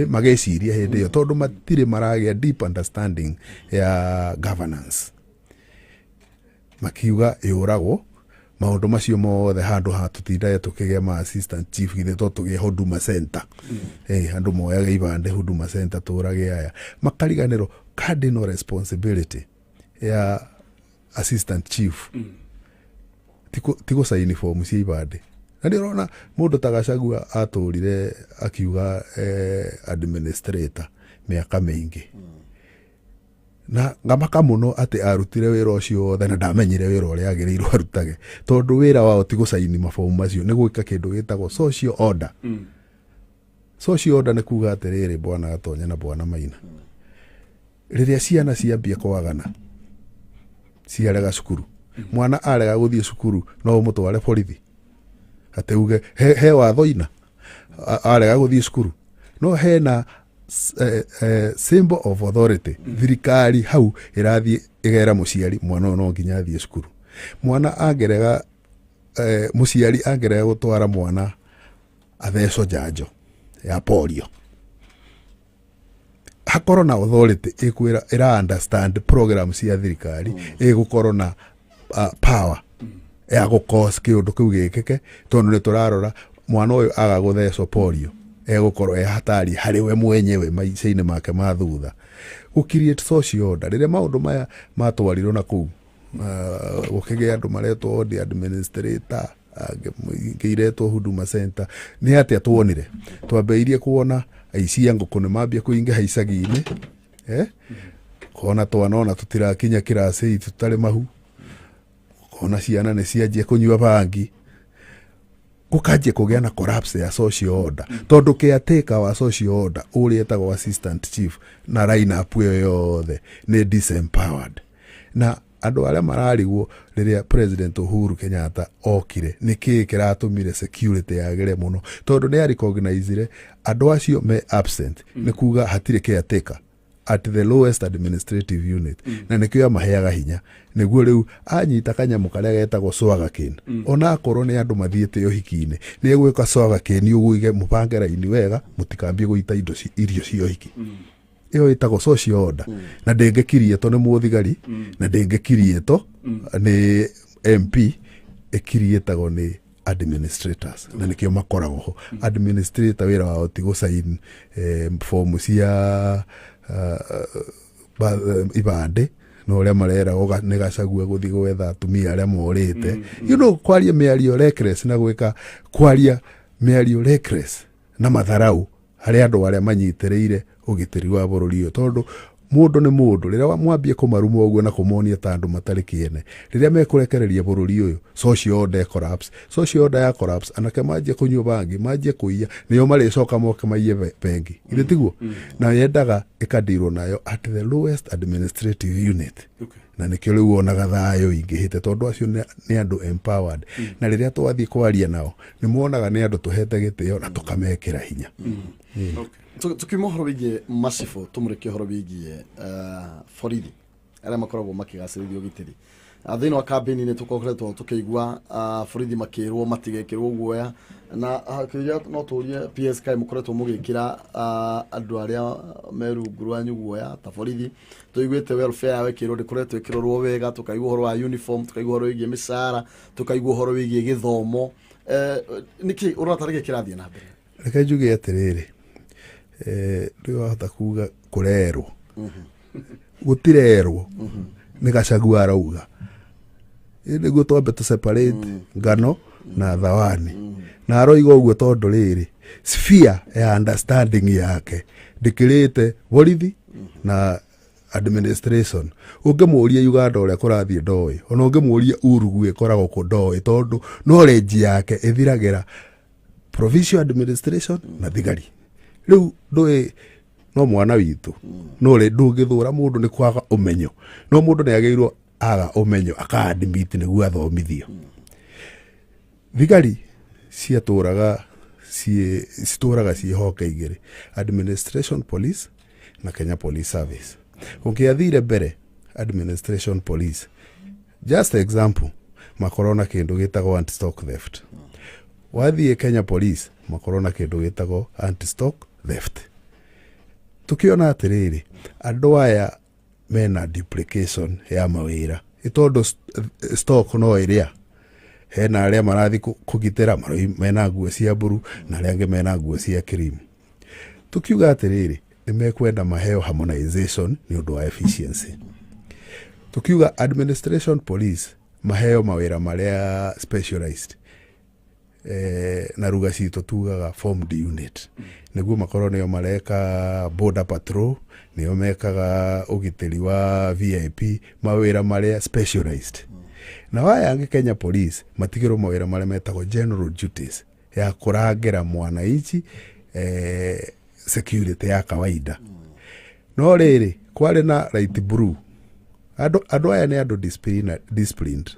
Speaker 3: mageciria hindi yo tondu matire maragia deep understanding ya governance makiuga yuragwo maundu macio mothe handu hatutinda tukigia ma assistant chief githe to tugie huduma center handu moyaga ibande huduma center turage aya makariganiro cardinal responsibility ya assistant chief tiko sign form cia ibande na ndirona mundu tagacagua aturire akiuga administrator miaka mingi na ngamaka muno ati arutire wira ucio othe na ndamenyire wira uria agirirwo arutage tondu wira wao ti gusaini mafomu macio ni gwika kindu gitagwo social order social order ni kuga atiriri bwana Gatonya na bwana Maina riria ciana ciambia kwagana ciarega cukuru mwana arega guthie cukuru no mutware borithi ateuge he wathoina arega guthie cukuru no hena symbol of authority thirikari hau irathie igera muciari mwana no nginya athie cukuru mwana angerega muciari angerega gutwara mwana atheco njanjo ya polio hakorwo na authority ikwira ira understand program cia thirikari igukorwo na power ya gukos kiundu kiu gikeke tondu ni turarora mwana uyu aga guthecwo polio egukorwo hatari hari we mwenyewe maicaine make mathutha ku create social order riria maundu maya matwarirwo na kuu gukigia andu maretwo odi administrator ngiretwo huduma center ni atia tuonire twambeirie kuona aici nguku ni mambia kuinga haicagi-ini kona twanona tutirakinya kirasi tutari mahu kona ciana ni cianjie kunyua bangi kukaje kugia na collapse ya social order tondu caretaker wa social order uri etagwo assistant chief na line up yothe ni disempowered na andu aria mararigwo riria president Uhuru Kenyatta okire niki kiratumire security yagere muno tondu ni recognize andu acio me absent ni kuga hatire caretaker at the lowest administrative unit na nikio maheaga hinya niguo riu anyita kanyamu karia getagwo swagakin ona akorwo ni andu mathiete uhiki-ini ni egwika swagakin uguige mupange raini wega mutikambie guita indo irio cia uhiki iyo itagwo social order na ndengekirie to ni muthigari na ndengekirie to ni MP ekirietagwo ni administrators na nikio makoragwo ho administrator wira wao ti gusaini form cia ibande no ria marera oga ni gacagua guthi gwetha atumia aria morite kwaria miario reckless na gwika kwaria miario reckless na matharau hari andu aria manyitireire ugitiri wa bururi uyu tondu mundu ni mundu riria mwambie kumaruma uguo na kumonia ta andu matari kiene riria mekurekereria bururi uyu social order collapse social order ya collapse anake manjie kunyua bangi manjie kuiya niyo maricoka moke maiye bengi ile tiguo na yendaga ikadirwo nayo at the lowest administrative unit na nikio riu onaga thayo ingihite tondu acio ni andu empowered na riria twathie kwaria nao ni muonaga ni andu tuhete gitio na tukamekira hinya
Speaker 4: tukimo horo bigie massive tumureke horo bigie borithi aria makoragwo makigacirithio gitiri thini wa campaign ni tukokoretwo tukiigua borithi makirwo matigekirwo guoya na kiria no turie PSK mukoretwo mugikira andu aria merungu rwanyu guoya ta borithi tuiguite welfare yawe kiro ndikoretwo ikirorwo wega tukaigua horo wa uniform tukaigua horo wigie misara tukaigua horo wigie githomo niki uratarige kirathie na mbere
Speaker 3: reke njuge atiriri ndio hata kuga kurerwo gutirerwo ni gacagua arauga indi go twambe to separate ngano na thawani na aroiga uguo tondu riri sphere ya understanding yake ndikirite borithi na administration ungemuria Uganda uria kurathie ndoi ona ungemuria Urugu ikoragwo ku ndoi tondu knowledge yake ithiragira provincial administration na thigari riu ndoi no mwana witu no le ndungithura mundu ni kwaga umenyo no mundu ni ageirwo aga umenyo akadimit niguo athomithio thigari ciaturaga cituraga cihoke igiri administration police na Kenya Police Service ungiathire mbere administration police just example makorona kindu gitagwo anti stock theft wathie Kenya Police makorona kindu gitagwo anti stock theft tukiona atiriri andu aya mena duplication ya mawira itondo stock no iria hena aria marathi kugitira mena nguo cia mburu na aria ange mena nguo cia cream tukiuga atiriri nimekwenda maheo harmonization ni undu wa efficiency tukiuga administration police maheo mawira maria specialized na ruga cito tugaga formed unit niguo makorwo nio mareka border patrol nio mekaga ugitiri wa VIP mawira maria specialized na waya ange Kenya Police matigiro mawira maria metagwo general duties ya kurangira mwanaichi security ya kawaida no riri kwari na light blue ando aya ni ando disciplined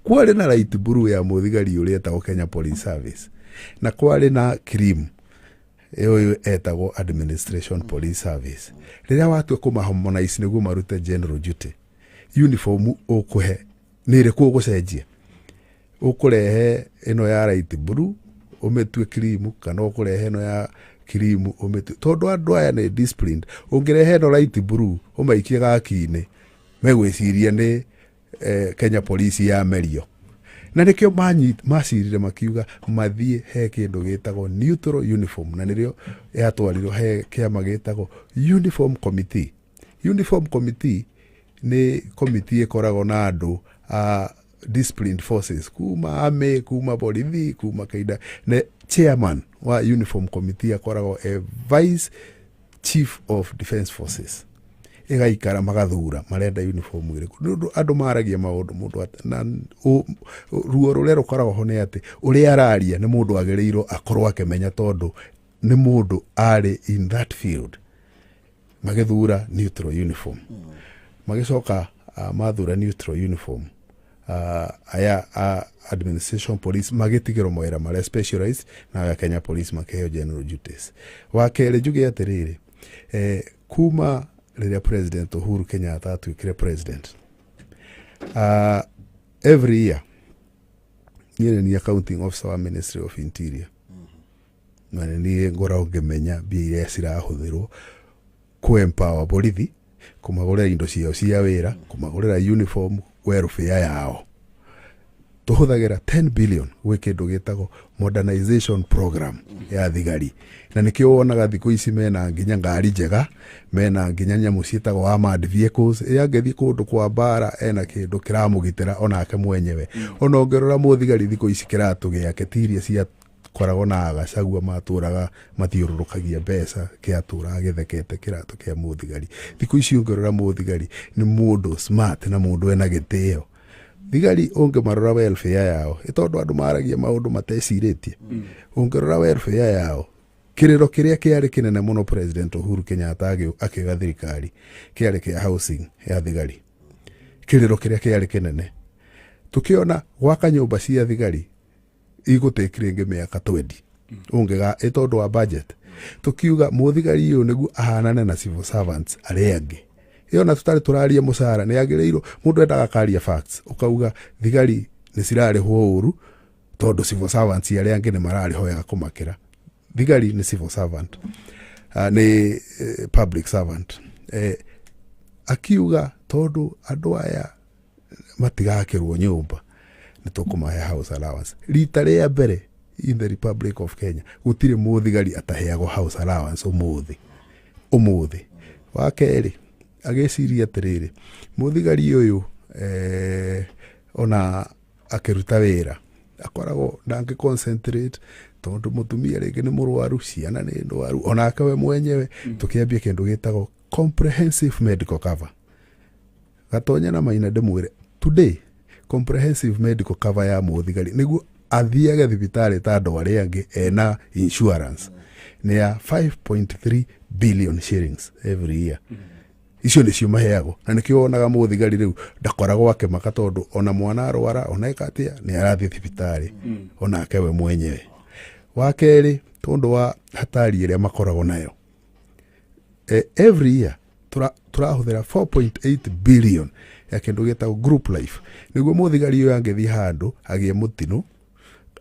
Speaker 3: kwari na light blue ya muthigari uria etagwo Kenya Police Service na kwari na cream eyo etagwo administration police service riria watu kumaharmonize niguo marute general duty uniform ukuhe nire ku gucenjia ukurehe ino ya light blue umetue cream kana ukurehe ino ya cream umetue tondu andu aya ni disciplined ungirehe ino light blue umaikie gakine megwiciria ni Kenya Police ya merio na nikio macirire makiuga mathie he kindu gitagwo neutral uniform na nirio yatwarirwo he kiama gitagwo uniform committee ni committee ikoragwo na andu disciplined forces kuma ame kuma bolithi kuma kaida ne chairman wa uniform committee akoragwo vice chief of defense forces igaikara magathura marenda uniform iriku andu maragia maundu mundu na ruo ruria rukoragwo ho ni ati uria araria ni mundu agereirwo akorwo akimenya tondu ni mundu ari in that field magithura neutral uniform magicoka mathura neutral uniform aya administration police magitigiro mawira maria specialized na Kenya Police makeheo general duties wakere juge atiriri kuma riria president Uhuru Kenyatta atuikire president every year ni accounting officer wa Ministry of Interior ni ngora ungemenya bia cirahũthĩrwo ku empower bolithi kumagurira indo ciao cia wira kumagurira uniform welfare yao tuhuthagira 10 billion wikindu gitagwo modernization program ya thigari na nikio wonaga thiku ici mena nginya ngari njega mena nginya nyamu cietagwo armored vehicles yangethi kundu kwa bara ena kindu kiramugitira onake mwenyewe onongerora muthigari thiku ici kiratugia ketiria cia koragwo na agacagua maturaga mathiururukagia mbeca kiatura githekete kiratu kia muthigari thiku ici ongerora muthigari ni mundu smart na mundu ena gitio thigari onge marora welfare yao itondu andu maragia maundu mateciritie ongerora welfare yao kiriro kiria kiari kinene muno president Uhuru Kenyatta akiga thirikari kiari kia housing ya thigari kiriro kiria kiari kinene tukiona gwaka nyumba cia thigari igutekire nge miaka 20 ongega itondu wa budget tukiuga muthigari uyu niguo ahanane na civil servants aria angi iyo na tutari turaria musara ni agireiro mundu endaga karia facts ukauga thigari ni cirari huru tondu civil servants aria angi ni marari hoya kumakira thigari ni civil servant ni public servant akiuga tondu andu aya matigakirwo nyumba nitukumahe house allowance rita ria mbere in the Republic of Kenya gutire muthigari ataheagwo house allowance umuthi wakeri ageciria atiriri muthigari uyu ona akiruta wira akoragwo ndangi concentrate tondu mutumia ringi ni murwaru ciana ni ndwaru ona akawe mwenyewe tukiambia kindu gitagwo comprehensive medical cover gatonya na maina ndimwire today comprehensive medical cover ya muthigari niguo athiage thibitari ta andu aria angi ena insurance ni ya 5.3 billion shillings every year icio nicio maheagwo na nikio onaga muthigari riu ndakoragwo akimaka tondu ona mwana arwara ona ikatia ni arathi thibitari ona kewe mwenyewe wakeri tondu wa hatari iria makoragwo nayo every year turahuthira 4.8 billion ya kindu gitagwo group life niguo muthigari uyu angithi handu agie mutino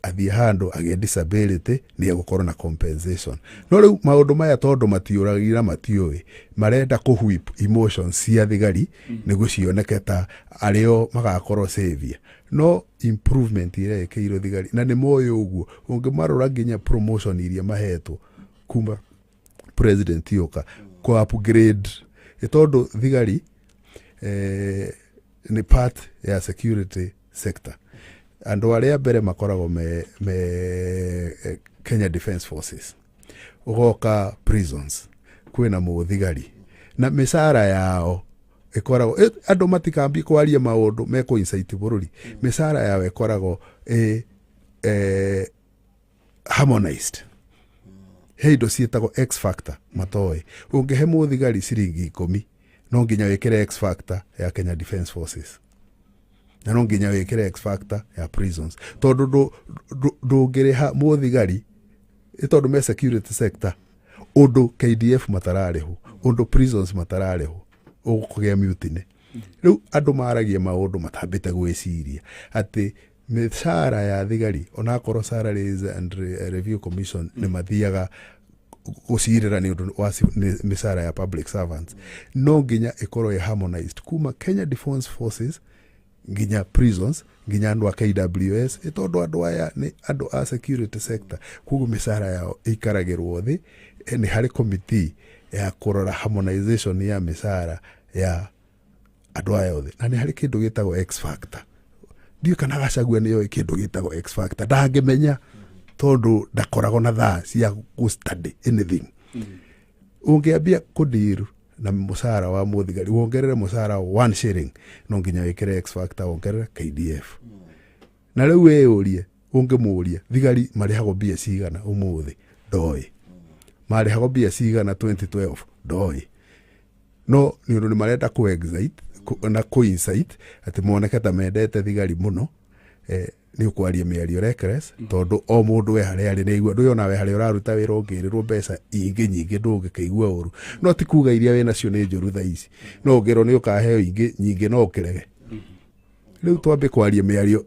Speaker 3: athie handu agie disability ni agukorwo na compensation no riu maundu maya tondu matiuragira matioi marenda kuhwip emotions cia thigari niguo cioneke ta ario magakorwo savior no improvement ire keiro thigari na ni moyo uguo ungimarora nginya promotion iria mahetwo kuma president yoka ko upgrade tondu thigari ni part ya security sector andu aria mbere makoragwo me Kenya Defence Forces ugoka prisons kwina muthigari na misara yao ikoragwo andu matikambi kwaria maundu meko insight bururi misara yao ikoragwo harmonized heido cietagwo X factor matoi ungehe muthigari ciringi 10 no nginya wekere X factor ya Kenya Defence Forces na no nginya wekere X factor ya prisons tondu ndungireha muthigari tondu me security sector undu KDF matarareho undu prisons matarareho ugukugia mutiny riu andu maragia maundu matambite gwiciria ati mishara ya thigari ona korwo Salaries and Review Commission ni mathiaga gucirira ni undu wa mishara ya public servants no nginya ikorwo harmonized kuma Kenya Defence Forces nginya prisons nginya andu a KWS tondu andu aya ni andu a security sector kugu mishara yao ikaragirwo thi ni hari committee ya kurora harmonization ya mishara ya andu aya othe na ni hari kindu gitagwo X factor ndio kana gacagua niyo kindu gitagwo X factor ndangimenya tondu ndakoragwo na thaa cia go study anything ungiambia kudiru na musara wa muthigari wongerere musara 1 shilling no nginya wekere X factor wongerere KDF na riu weyurie ungimuria thigari marihago bia cigana umuthi ndoi marihago bia cigana 2012 ndoi no ni undu ni marenda ku excite na ku insight ati moneke ta mendete thigari muno ni ukwaria miario reckless tondu o mundu we hari ari neigua ndu yona we hari uraruta wira ungirirwo mbeca ingi nyingi ndungikeigua uru no ti kuga iria we nacio ni njuru thaici no ngero ni ukaheo ingi nyingi no ukirege riu twambe kwaria miario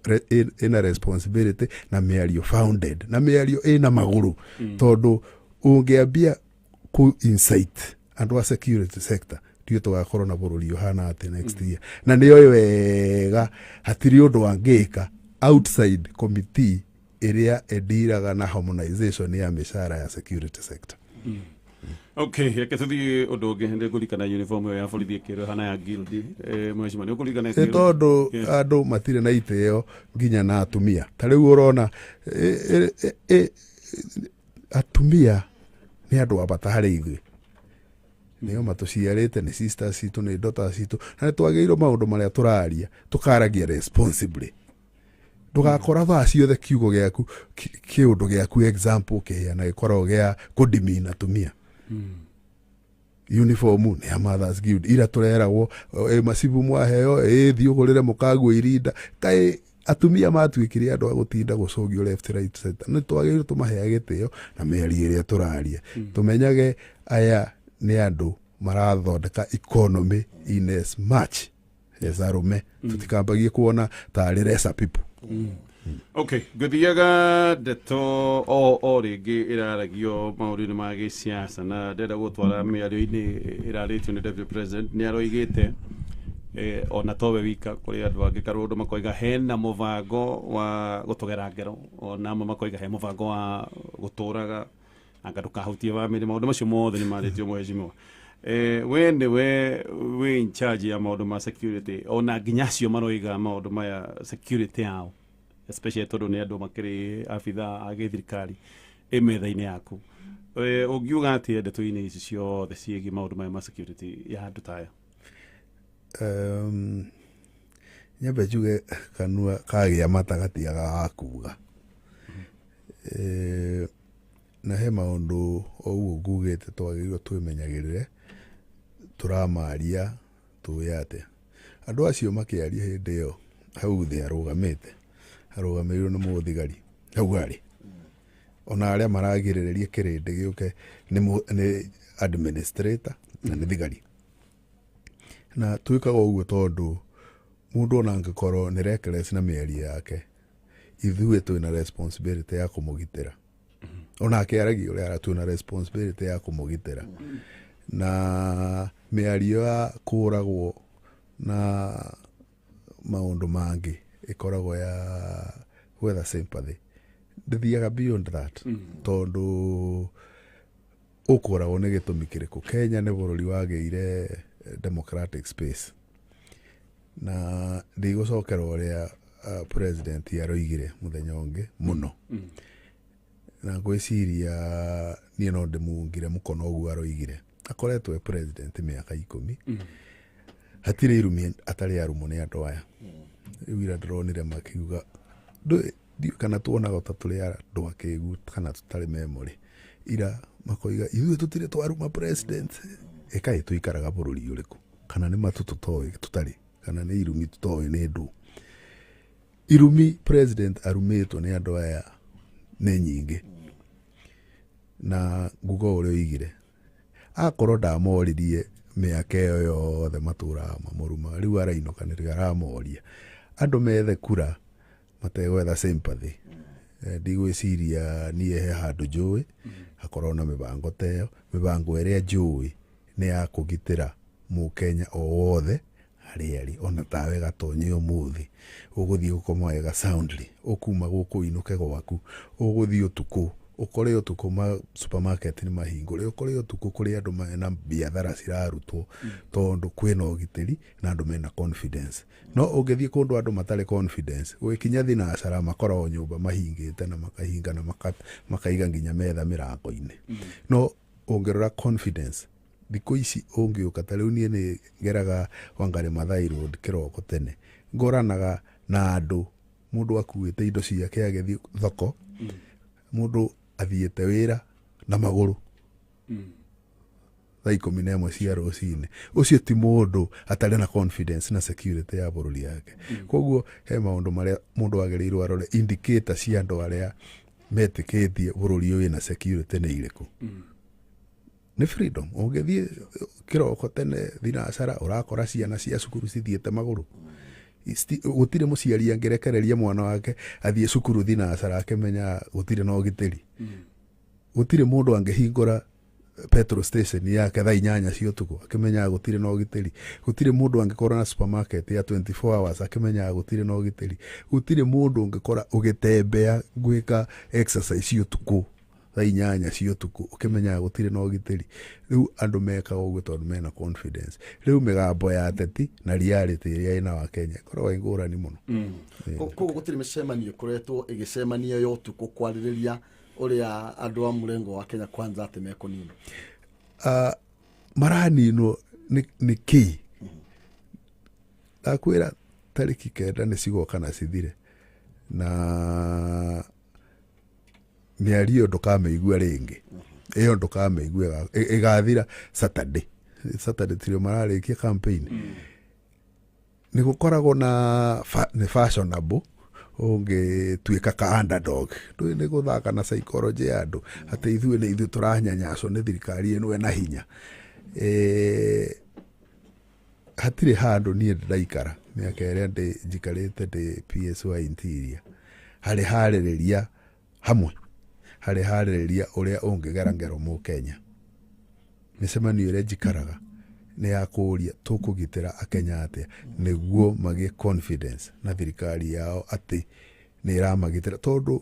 Speaker 3: ina responsibility na miario founded na miario ina maguru tondu ungiambia ku insight andu a security sector ndio tugakorwo na bururi uhana ati next year na niyo wega hatiri undu wangika outside committee area ediraga na harmonization ya mishara ya security sector
Speaker 2: okay yaketuthi undu ungi ndi kulikana uniform ya borithi kiro hana ya guild mheshimiwa ni kulikana kiro
Speaker 3: tondu andu matire na iteo nginya na atumia tariu urona atumia ni andu abata hari ithui niyo matuciarite ni sisters itu ni daughters itu na twageirwo maundu maria turaria tukaragia responsibly ndugakora thaa ciothe kiugo giaku kiundu giaku example kiheana gikorwo gia kudimina atumia uniform ni ya Mothers Guild ira tureragwo masibu mwaheo thi ugurire mukagu irinda kai atumia matwikire andu agutinda gucogio left right center ni twagirwo tumahe gitio na meri iria turaria tumenyage aya ni andu marathondeka economy in as much as arume tutikambagie kuona tari resa people
Speaker 2: okay guthiaga ndeto o ringi iraragio maundu-ini ma giciaca na ndenda gutwara miario-ini iraritio ni deputy president ni aroigite ona towe wika kuri andu angi karundu makoiga hena muvango wa gutugera ngero ona makoiga he muvango wa guturaga anga ndukahutie bamiri maundu macio mothe ni maritio mheshimiwa wende we in charge ya maundu ma security ona nginyacio maroiga maundu maya security yao especially tondu ni andu makiri afitha a githirikari emetha-ini yaku Ũngiuga atĩa ndeto-inĩ ici ciothe ciĩgiĩ maũndũ maya ma security ya handũ taya?
Speaker 3: Nyambe njuge kanua kagĩa mata gatiaga wa kuuga. Na he maũndũ o ũguo ngugĩte twagĩrĩirwo twĩmenyagĩrĩre, tũramaria tũĩ atĩa. Andũ acio makĩaria hĩndĩ ĩyo hau thĩ arũgamĩrĩirwo nĩ mũthigari hau arĩ. Ona arĩa maragirĩrĩria kĩrĩndĩ gĩũke nĩ administrator na nĩ thigari. Na twĩkaga ũguo tondũ mũndũ ona angĩkorwo nĩ reckless na mĩario yake, ithuĩ twĩna responsibility ya kũmũgitĩra. Ona akĩaragia ũrĩa twĩna responsibility ya kũmũgitĩra. Na mĩario ya kũragwo na maũndũ mangĩ ĩkoragwo ya gwetha sympathy. Ndĩthiaga beyond that. Tondũ ũkoragwo nĩ gĩtũmi kĩrĩkũ. Kenya nĩ bũrũri wagĩire democratic space. Na ndigũcokera ũrĩa president aroigire mũthenya ũngĩ mũno. Na ngwĩciria niĩ no ndĩmungire mũkono ũguo aroigire. Akoretwo e president mĩaka 10. Hatirĩ irumi atarĩ arumwo nĩ andũ aya. Rĩu ira ndĩronire makiuga kana tuonaga ta tũrĩ andũ akĩgu kana tũtarĩ memory. Ira makoiga ithuĩ tũtirĩ twaruma president. Ĩkaĩ tũikaraga bũrũri ũrĩkũ? Kana nĩ matu tũtoĩ tũtarĩ? Kana nĩ irumi tũtoĩ nĩ ndũ? Irumi president arumĩtwo nĩ andũ aya nĩ nyingĩ. Na nguga ũrĩa oigire. Akorwo ndamoririe mĩaka ĩyo yothe matũraga mamũruma. Rĩu arainũkanĩria aramoria. Andũ methe kura mategwetha sympathy. Ndigwĩciria niĩ he handũ njũĩ hakorwo na mĩbango ta ĩyo. Mĩbango ĩrĩa njũĩ nĩ ya kũgitĩra mũkenya o wothe harĩa arĩ. Ona tawe gatonye ũmũthĩ ũgũthiĩ gũkoma wega soundly, ũkuma gũkũ inũke gwaku, ũgũthiĩ ũtukũ, ũkore ũtukũ supermarket nĩ mahingũre, ũkore ũtukũ kũrĩ andũ mena biathara cirarutwo tondũ kwĩna ũgitĩri na andũ mena confidence. No ũngĩthiĩ kũndũ andũ matarĩ confidence, gũkinya thinacara makoragwo nyũmba mahingĩte na makahinga na makaiga nginya metha mĩrango-inĩ. No ũngĩrora confidence, thikũ ici ũngĩũka ta rĩu niĩ nĩ ngeraga Wangari Maathai Road kĩroko tene, ngoranaga na andũ, mũndũ akuĩte indo ciake agĩthiĩ thoko, mũndũ athiĩte wĩra na magũrũ thaa 11 cia rũcinĩ. Ũcio ti mũndũ atarĩ na confidence na security ya bũrũri yake. Koguo he maũndũ marĩa mũndũ agĩrĩirwo arore indicator cia andũ arĩa metĩkĩtie bũrũri ũyũ na security nĩ irĩkũ. Nĩ freedom. Ũngĩthiĩ kĩroko tene thinacara ũrakora ciana cia cukuru cithiĩte magũrũ. Gũtirĩ mũciari angĩrekereria mwana wake athiĩ cukuru thinacara akĩmenya gũtirĩ na ũgitĩri. Gũtirĩ mũndũ angĩhingũra petrol station yake thaa 8 cia ũtukũ akĩmenya gũtirĩ na ũgitĩri. Gũtirĩ mũndũ angĩkorwo na supermarket ya 24 hours akĩmenya gũtirĩ na ũgitĩri. Gũtirĩ mũndũ ũngĩkora ũgĩtembea gwĩka exercise ũtukũ thaa 8 cia ũtukũ ũkĩmenya gũtirĩ na ũgitĩri. Rĩu andũ mekaga ũguo tondũ mena confidence. Rĩu mĩgambo ya ateti na reality ĩrĩa ĩna wa Kenya ĩkoragwo ngũrani mũno.
Speaker 4: Koguo gũtirĩ mĩcemanio ĩkoretwo ĩgĩcemania ya ũtukũ kwarĩrĩria ũrĩa andũ a mũrengo wa Kenya Kwanza atĩ mekũninwo.
Speaker 3: Maraninwo nĩ kĩĩ? Ndakwĩra tarĩki 9 nĩ cigoka na cithire. Na mĩario ndũkamĩigua rĩngĩ. Ĩyo ndũkamĩigua ĩgathira Saturday tirio mararĩkia campaign. Nĩ gũkoragwo na nĩ fashionable ũngĩtuĩka ka underdog. Nĩ gũthaka na psychology ya andũ atĩ ithuĩ tũranyanyacwo nĩ thirikari ĩno ĩna hinya. Hatirĩ handũ niĩ ndaikara mĩaka ĩrĩa njikarĩte ndĩ PSY Interior harĩ harĩrĩria hamwe, harĩ harĩrĩria ũrĩa ũngĩgera ngero Mũkenya. Mĩcemanio ĩrĩa njikaraga nĩ ya kũũria tũkũgitĩra Akenya atĩa nĩguo magĩe confidence na thirikari yao atĩ nĩ ĩramagitĩra. Tondũ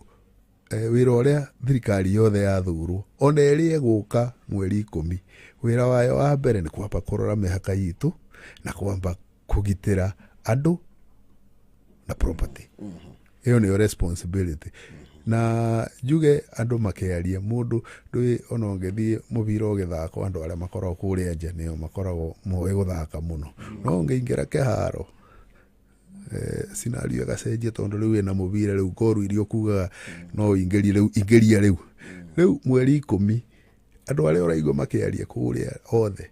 Speaker 3: wĩra ũrĩa thirikari yothe yathurwo ona ĩrĩa gũka mweri 10, wĩra wayo wa mbere nĩ kwamba kũrora mĩhaka itũ na kwamba kũgitĩra andũ na property. Ĩyo nĩyo responsibility. na njuge andu makiaria mundu ndui ona ungithi mubira ugithako andu aria makoragwo kuria nja nio makoragwo moe guthaka muno no ngeingira kiharo scenario gacenjia tondu riu ina mubira riu koru irio kuga no ingeria riu mweri 10 andu aria uraigua makiaria kuria othe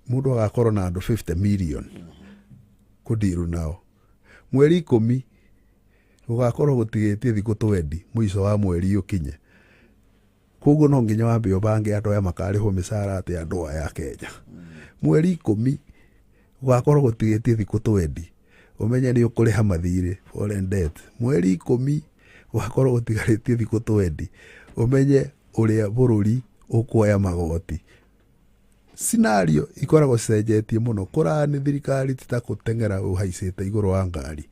Speaker 3: mundu agakorwo na andu 50 million kudiru nao mweri 10 ugakorwo gutigitie thiku 20 mwico wa mweri ukinye koguo no nginya wambe ubange andu aya makarihwo misara ati andu aya Kenya mweri 10 ugakorwo gutigitie thiku 20 umenye ni ukuriha mathiri foreign debt mweri 10 ugakorwo gutigarĩtie thiku 20 umenye uria bururi ukuoya magoti scenario ikoragwo cenjetie muno kurani thirikari titakutengera uhaicite iguru wa ngari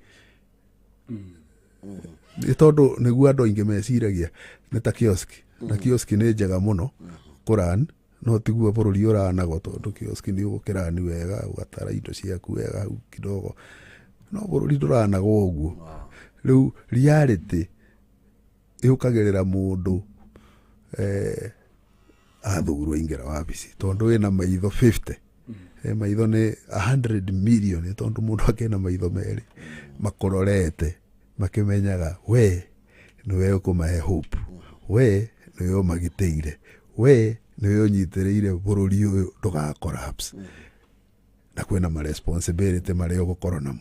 Speaker 3: tondu niguo andu aingi meciragia ni ta kioski na kioski ni njega muno kurani no tiguo bururi uranago tondu kioski ni ugukirani wega ugatara indo ciaku wega hau kidogo no bururi nduranago uguo riu reality iukagirira mundu athurwo ingira wabici tondu wina maitho 50 maitho ni 100 million tondu mundu akena maitho meri makororete makimenyaga we niwe ukumahe hope we niwe umagiteire we niwe unyitiriire bururi uyu nduga collapse na kwina ma responsibility mari ugukorwo namo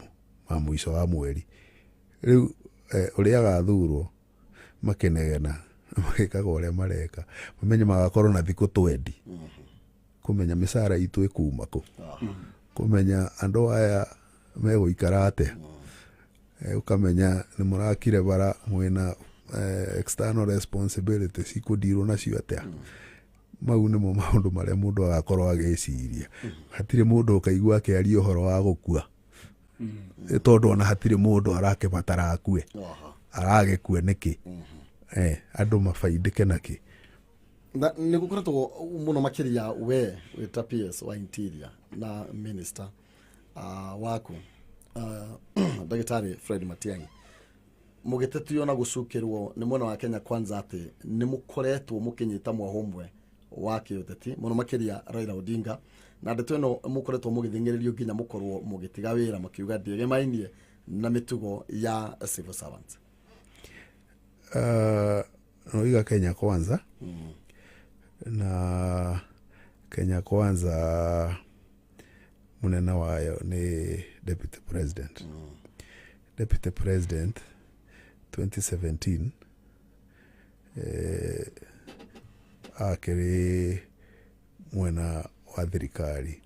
Speaker 3: ma mwico wa mweri riu uria gathurwo makenegena magikaga uria mareka mamenye magakorwo na thiku 20 kumenya misara itu ikuma ku kumenya andu aya meguikara atia ukamenya ni murakire bara mwina external responsibilities ikudirwo nacio atia mau nimo maundu maria mundu agakorwo agiciria hatire mundu ukaigua akiaria uhoro wa gukua tondu ona hatire mundu arakibatara akue aragikue niki andu mafaidike naki
Speaker 4: ni gukoretwo muno makiria we wita PS wa interior na minister waku Dagitari Fred Matiang'i mugetetio na gucukirwo ni mwana wa Kenya Kwanza ati ni mukoretwo mukinyita mwahomwe wa kiuteti muno makiria Raila Odinga na ndeto ino mukoretwo mugithingiririo nginya mukorwo mugitiga wira makiuga ndiegemainie na mitugo ya civil servants
Speaker 3: noiga Kenya Kwanza na Kenya Kwanza munena wayo ni deputy president deputy president 2017 akiri mwena wa thirikari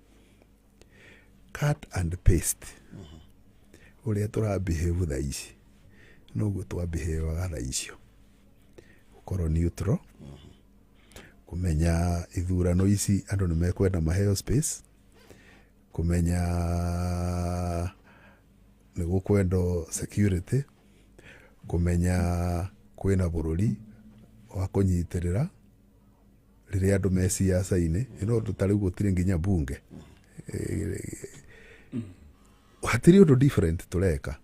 Speaker 3: cut and paste uria turabehave tha ici noguo twabehave tha icio ukorwo neutral kumenya ithurano ici andu ni mekwenda maheo space kumenya ni gukwendo security kumenya kwina bururi wa kunyitirira riria andu me siasa-ini ino tutari gutire nginya bunge hatiri undu different tureka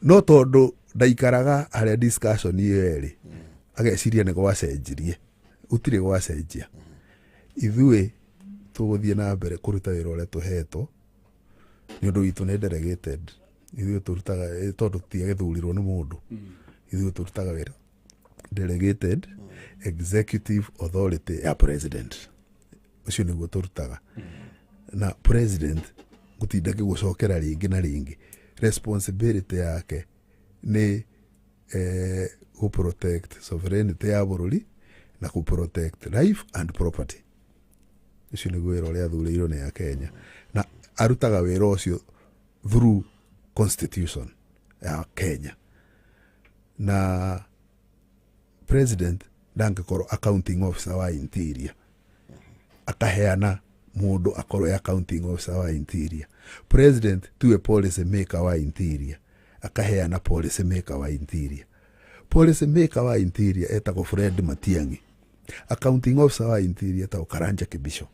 Speaker 3: no tondu ndaikaraga haria discussion iyo eri ageciria ni gwacenjirie utire gwacenjia ithui tuguthie na mbere kuruta wira uria tuhetwo ni undu witu ni delegated ithui turutaga tondu tiagithurirwo ni mundu ithui turutaga wira delegated executive authority ya president ucio niguo turutaga na president gutinda kigucokera ringi na ringi responsibility yake ni who protect sovereignty ya bururi na who protect life and property ucio niguo wira uria thuriirwo ni ya Kenya na arutaga wira ucio through constitution ya Kenya na president ndangĩkorwo accounting officer wa interior akaheana mundu akorwo accounting officer wa interior president tuwe policy maker wa interior akaheana policy maker wa interior policy maker wa interior etagwo Fred Matiang'i accounting officer wa interior etagwo Karanja Kibisho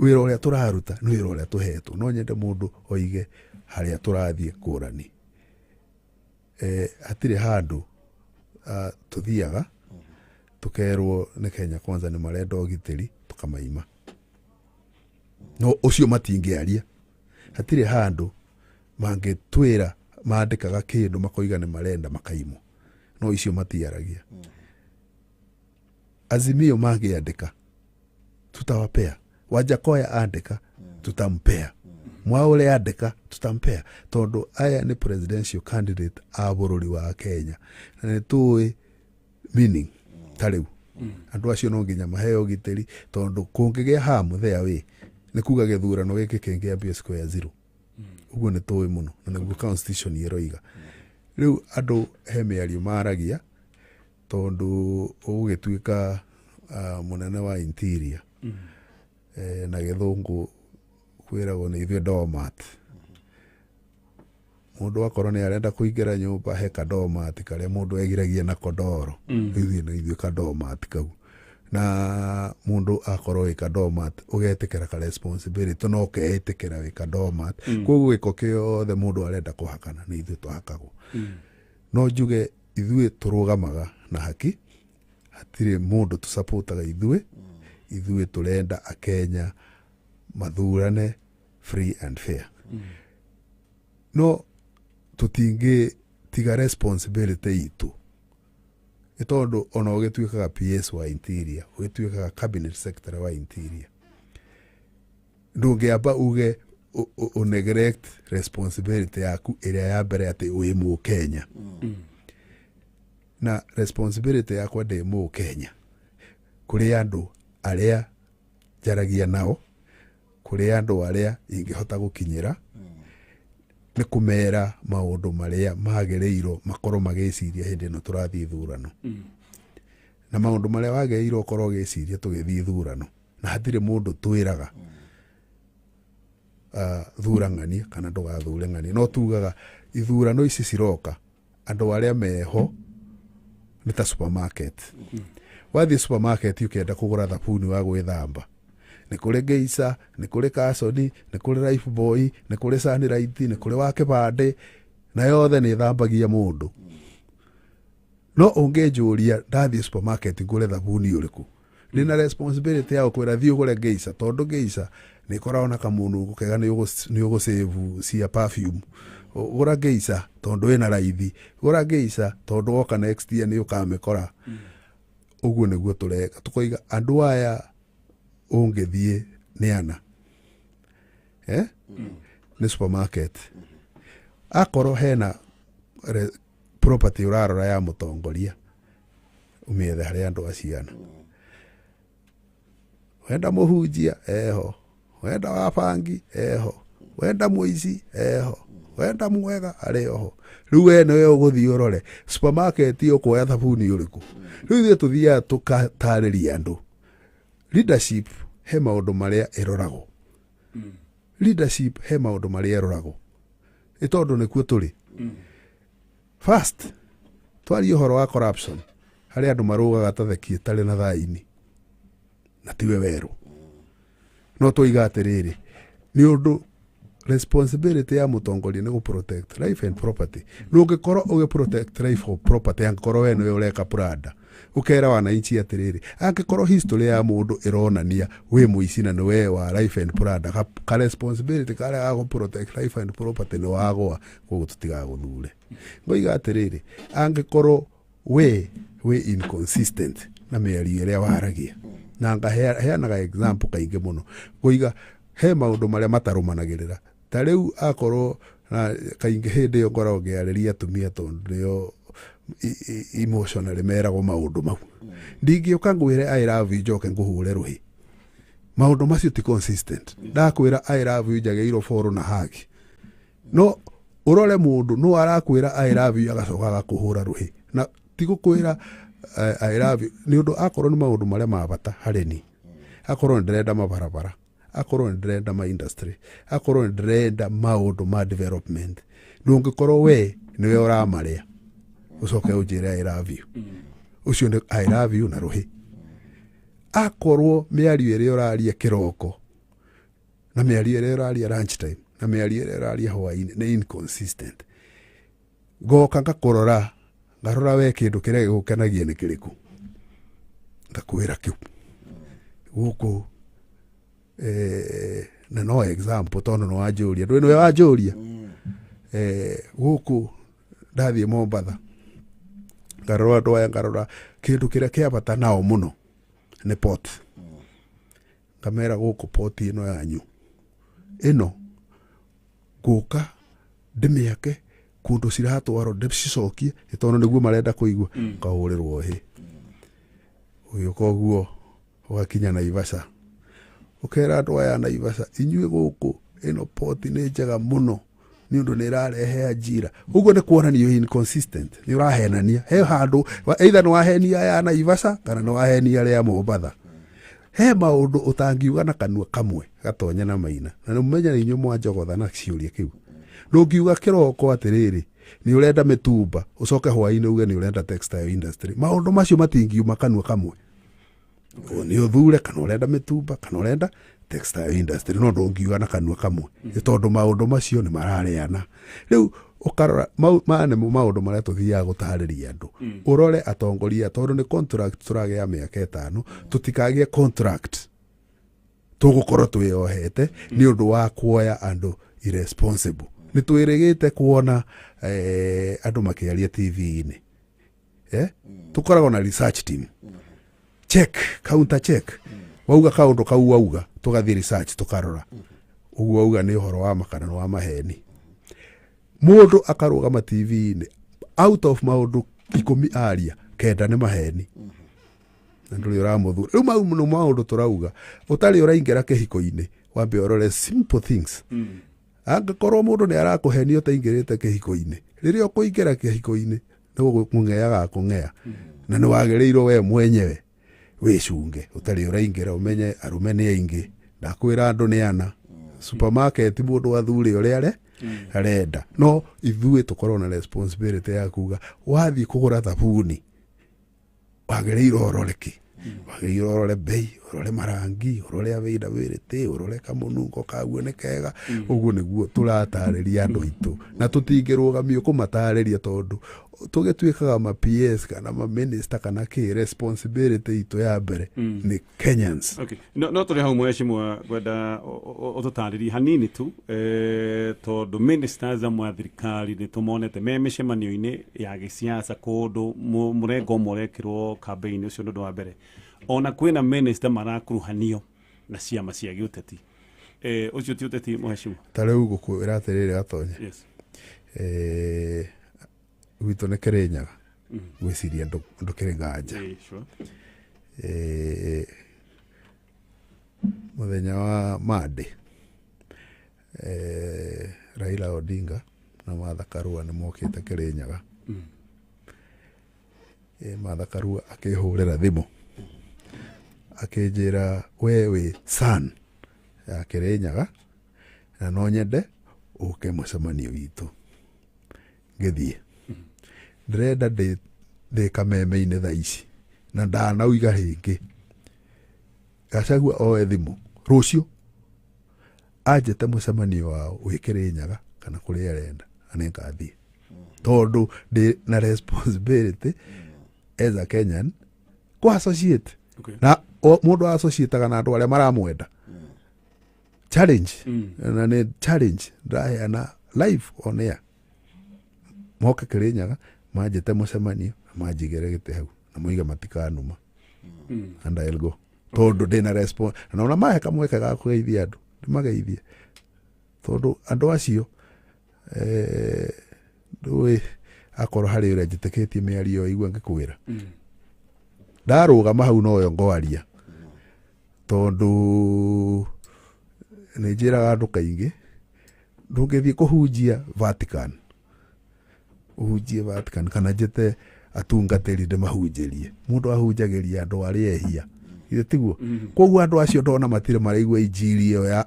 Speaker 3: wira uria turaruta ni wira uria tuhetwo no nyende mundu oige haria turathie kurani hatire handu tuthiaga tukerwo ni Kenya Kwanza ni marenda ugitiri tukamaima no ucio matingiaria hatire handu mangitwira mandikaga kindu makoiga ni marenda makaimo no icio matiaragia Azimio mangiandika tutawapea Wajakoya andika tutampea Mwaure andika tutampea tondu aya ni presidential candidate a bururi wa Kenya na ni tuwe meaning tariu andu acio no nginya maheo giteri tondu kungigia hamu there we ni kuga githurano giki kingiambia square zero uguo ni tuwe muno na niguo constitution yeroiga riu andu he miario maragia tondu ugituika munene wa interior na githungu kwiragwo ni ithuĩ doormat mundu akorwo ni arenda kuingira nyumba he kadoormat karia mundu egiragia na kodoro ithuĩ kadoormat kau na mundu akorwo ĩ kadoormat ugetikira ka responsibility no keetikira ĩ kadoormat koguo giko kiothe mundu arenda kuhakana ni ithuĩ twahakagwo no njuge ithuĩ turugamaga na haki hatire mundu tusapotaga ithuĩ turenda a Kenya mathurane free and fair no tutingi tiga responsibility itu itondo ona ugituikaga PS wa interior ugituikaga cabinet secretary wa interior ndungiamba uge neglect responsibility yaku iria ya mbere ati wi mu Kenya na responsibility yakwa ndi mu Kenya kuri andu aria jaragia nao kuri andu aria ingihota gukinyira ni kumera maundu maria magereiro makoro mageciria hindi no turathii thurano na maundu maria wagereiro korwo geciria tugithii thurano na hatire mundu twiraga thurangani kana ndugathure ngani no tugaga ithurano ici ciroka andu aria meho ni ta supermarket wathi supermarket ukenda kugura thabuni wa gwithamba ni kuri Geisa ni kuri Kasoni ni kuri Life Boy ni kuri Sunlight ni kuri wa Kibande na yothe ni thambagia mundu no ungejuria ndathi supermarket ngure thabuni uriku nina responsibility ya kwira thio gure Geisa tondu Geisa ni koraona kamundu gukega ni ugo save cia perfume gura Geisa tondu wina raithi gura Geisa tondu woka next year ni ukamekora uguo niguo tureka tukoiga andu aya ungithie ni ana ni supermarket akoro hena property urarora ya mutongoria umiethe hari andu aciana wenda muhunjia eho wenda wabangi eho wenda muici eho wenda mwega ari oho riu we niwe uguthii urore supermarket yo kuoya thabuni uriku riu ithuĩ tuthiaga tukatarĩria andu leadership he maundu maria iroragwo leadership he maundu maria iroragwo itondu nikuo turi first twari uhoro wa corruption hari andu marugaga tatheki tari na thaini na tiwe weru no tuiga atiriri ni undu responsibility ya mutongoria ni gu protect life and property no ngikoro uge protect life or property angikoro we niwe ureka prada ukera wananchi atiriri angikoro history ya mundu ironania we muici na niwe wa life and prada ka responsibility kare ga gu protect life and property no wagwa koguo tutiga guthure ngoiga atiriri angikoro we inconsistent na mĩario ĩrĩa waragia na ngaheanaga example kaingĩ mũno ngoiga he maundu maria matarumanagirira ta riu akorwo na kaingĩ hindi yo ngoragwo ngĩarĩria atumia tondu nĩo emotionally meragwo maundu mau ndingĩũka ngwĩre I love you njoke ngũhũre rũhĩ maundu macio ti consistent ndakwĩra I love you njagĩirwo follow na hagi no urore mundu no arakwĩra I love you agacoka agakũhũra rũhĩ na ti gũkwĩra I love you ni undu akorwo ni maundu maria mabata hari ni akorwo ndirenda mabarabara akorwo ndirenda ma industry akorwo ndirenda maundu ma development ndungikorwo we niwe uramaria ucoke ujire I love you ucio ni I love you na ruhi akorwo miario ĩrĩa ũraria kiroko na mĩario ĩrĩa ũraria lunch time na mĩario ĩrĩa ũraria hwaĩ-inĩ nĩ inconsistent. Ngoka ngakũrora ngarora we kĩndũ kĩrĩa gĩgũkenagia nĩ kĩrĩkũ, ngakwĩra kĩu gũkũ. Na no example tondũ nĩ wanjũria ndwĩ nĩwe wanjũria gũkũ ndathiĩ Mombatha ngarora andũ aya ngarora kĩndũ kĩrĩa kĩa bata nao mũno nĩ port. Ngamera gũkũ port ĩno yanyu ĩno gũka ndĩmĩake kũndũ ciratwarwo ndĩcicokie tondũ nĩguo marenda kũigua, ngahũrĩrwo hĩ ũgĩũka ũguo ũgakinya Naivasha ũkera andũ aya Naivasha inyuĩ gũkũ ĩno port nĩ njega mũno nĩ ũndũ nĩ ĩrarehe ajira. Ũguo nĩ kuonania inconsistent, nĩ ũrahenania he handũ either nĩ wahenia ya Naivasha kana nĩ wahenia arĩa Mombatha. He maũndũ ũtangiuga na kanua kamwe gatonya na Maina, na nĩ mũmenya inyuĩ mwanjogotha na ciũria kĩu. Ndũngiuga kĩroko atĩrĩrĩ nĩ ũrenda mĩtumba ũcoke hwaĩ-inĩ uge nĩ ũrenda textile industry. Maũndũ macio matingiuma kanua kamwe. Nĩ ũthure kana ũrenda mĩtumba kana ũrenda textile industry, no ndũngiuga na kanua kamwe tondũ maũndũ macio nĩ marareana. Rĩu ũkarora nĩ maũndũ marĩa tũthiaga gũtarĩria andũ. Ũrore atongoria tondũ nĩ contract tũragĩa mĩaka 5 tũtikagĩe contract tũgũkorwo twĩohete nĩ ũndũ wa kuoya andũ irresponsible. Nĩ twĩrĩgĩte kuona andũ makĩaria TV-inĩ. Tũkoragwo na research team. Check, counter check. Wauga kaũndũ kau wauga tũgathiĩ research tũkarora. Ũguo wauga nĩ ũhoro wa makana wa maheni. Mũndũ akarũgama TV-inĩ out of maũndũ 10 aria 9 nĩ maheni. Na ndũrĩ ũramũthura. Rĩu maũndũ tũrauga ũtarĩ ũraingĩra kĩhiko-inĩ wambe ũrore simple things. Angĩkorwo mũndũ nĩ arakũhenia ũtaingĩrĩte kĩhiko-inĩ, rĩrĩa ũkũingĩra kĩhiko-inĩ nĩ kũng'ea gakũng'ea na nĩ wagĩrĩirwo we mwenyewe wĩcunge ũtarĩ ũraingĩra ũmenye arũme nĩ aingĩ. Ndakwĩra andũ nĩ ana supermarket mũndũ athure ũrĩa arenda. No ithuĩ tũkorwo na responsibility ya kuga wathiĩ kũgũra thabuni wagĩrĩirwo ũrore kĩ, wagĩrĩirwo ũrore bei, ũrore marangi, ũrore availability, ũrore kamũnungo kaguo nĩ kega. Ũguo nĩguo tũratarĩria andũ aitũ na tũtingĩrũgamio kũmatarĩria tondũ tũgĩtuĩkaga ma PS kana ma minister kana kĩ responsibility itũ ya mbere nĩ Kenyans.
Speaker 2: Okay. No tũrĩ hau mheshimiwa kwenda ũtũtarĩrie hanini tu tondũ ministers amwe a thirikari nĩ tũmonete me mĩcemanio-inĩ ya gĩsiasa kũndũ mũrengo mũrekĩrwo campaign ũcio nĩ ũndũ wa mbere. Ona kwĩna minister marakuruhanio na ciama cia gĩũteti. Ũcio ti ũteti mheshimiwa.
Speaker 3: Ta rĩu gũkwĩra atĩrĩrĩ Gatonya.
Speaker 2: Yes.
Speaker 3: Witũ nĩ Kĩrĩnyaga gwĩciria ndũ kĩrĩ nganja. Mũthenya wa Monday Raila Odinga na Martha Karua nĩ mokĩte Kĩrĩnyaga. Martha Karua akĩhũrĩra thimũ akĩnjĩra we wĩ son ya Kĩrĩnyaga na no nyende ũke mũcemanio witũ. Ngĩthiĩ ndĩrenda ndĩ kameme-inĩ thaa ici na ndanauiga rĩngĩ. Gachagua oe thimũ rũciũ anjĩte mũcemanio wao wĩ Kĩrĩnyaga kana kũrĩa arenda na nĩngathiĩ tondũ ndĩ na responsibility as a Kenyan kũ associate. Na mũndũ associataga na andũ arĩa maramwenda. Challenge na nĩ challenge ndaheana live on air. Moke Kĩrĩnyaga manjĩte mũcemanio manjigere gĩtĩ hau na moiga matikanuma and I'll go tondũ ndĩna response na ona mahe kamweke ga kũgeithia andũ ndĩmageithie tondũ andũ acio ndũĩ akorwo harĩ ũrĩa njĩtĩkĩtie mĩario igua ngĩkwĩra ndarũgama hau noyo ngwaria tondũ nĩ njĩraga andũ kaingĩ ndũngĩthiĩ kũhunjia Vatican ũhunjie Vatican kana njĩte atungatĩri ndĩmahunjĩrie. Mũndũ ahunjagĩria andũ arĩa ehia ithe tiguo. Koguo andũ acio ndona matirĩ maraigua injiri ĩyo ya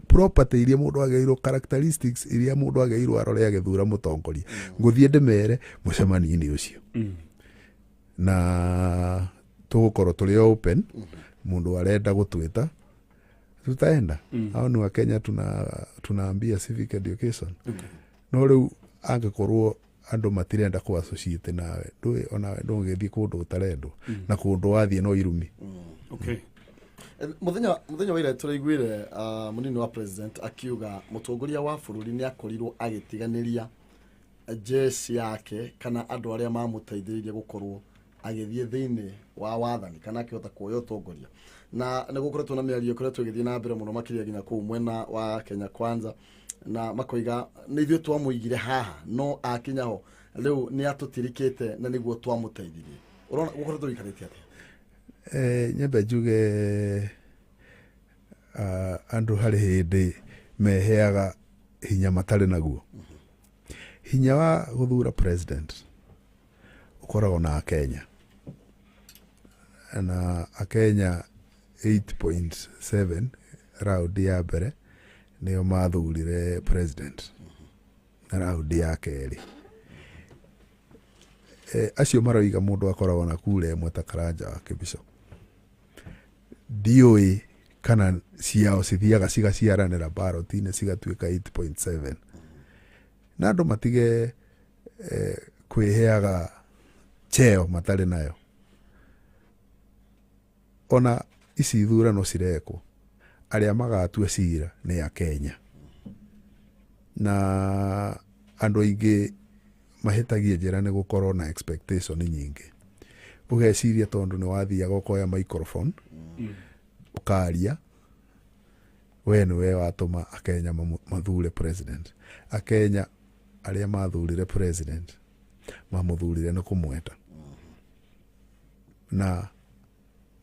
Speaker 3: property iria mũndũ agĩrĩirwo characteristics iria mũndũ agĩrĩirwo arore agĩthura mũtongoria. Ngũthiĩ ndĩmere mũcemanio-inĩ ũcio na tũgũkorwo tũrĩ open. Mũndũ arenda gũtwĩta tutaenda au ni Wakenya tunaambia civic education no riu angikorwo andu matirenda ku associate nawe ndui ona ndungithii kundu utarendwo na kundu wathie no irumi.
Speaker 2: Okay.
Speaker 4: Muthenya wa ira turaiguire munini wa president akiuga mutongoria wa bururi ni akorirwo agitiganiria jeshi yake kana andu aria mamuteithiririe gukorwo agithie thiini wa wathani kana akihota kuoya utongoria na nigukoretwo na miario koretwo igithie na mbere muno makiria ginya ku mwena wa Kenya Kwanza na makoiga ni ithuĩ twamuigire haha no akinyaho riu ni atutirikite na niguo twamuteithirie. Urona gukoretwo ikarite atia?
Speaker 3: Nyembe njuge andu hari hindi meheaga hinya matari naguo. Hinya wa guthura president ukoragwo na Kenya na Kenya 8.7 round ya mbere nio mathurire president na round ya keri. Acio maroiga mundu akoragwo na kura imwe ta Karanja wa Kibisho. DOA kana ciao cithiaga cigaciaranira baroti-inĩ cigatuĩka 8.7 na andũ matige kwĩheaga cheo matarĩ nayo. Ona ici ithurano cirekwo aria magatua cira ni ya Kenya na andũ aingĩ mahitagia njĩra nĩ gũkorwo na expectation nyingĩ. Ũgeciria tondũ nĩ wathiaga ũkoya microphone ukaria we nĩwe watũma Akenya mathure president. Akenya aria mathurire president mamuthurire nĩ kũmwenda na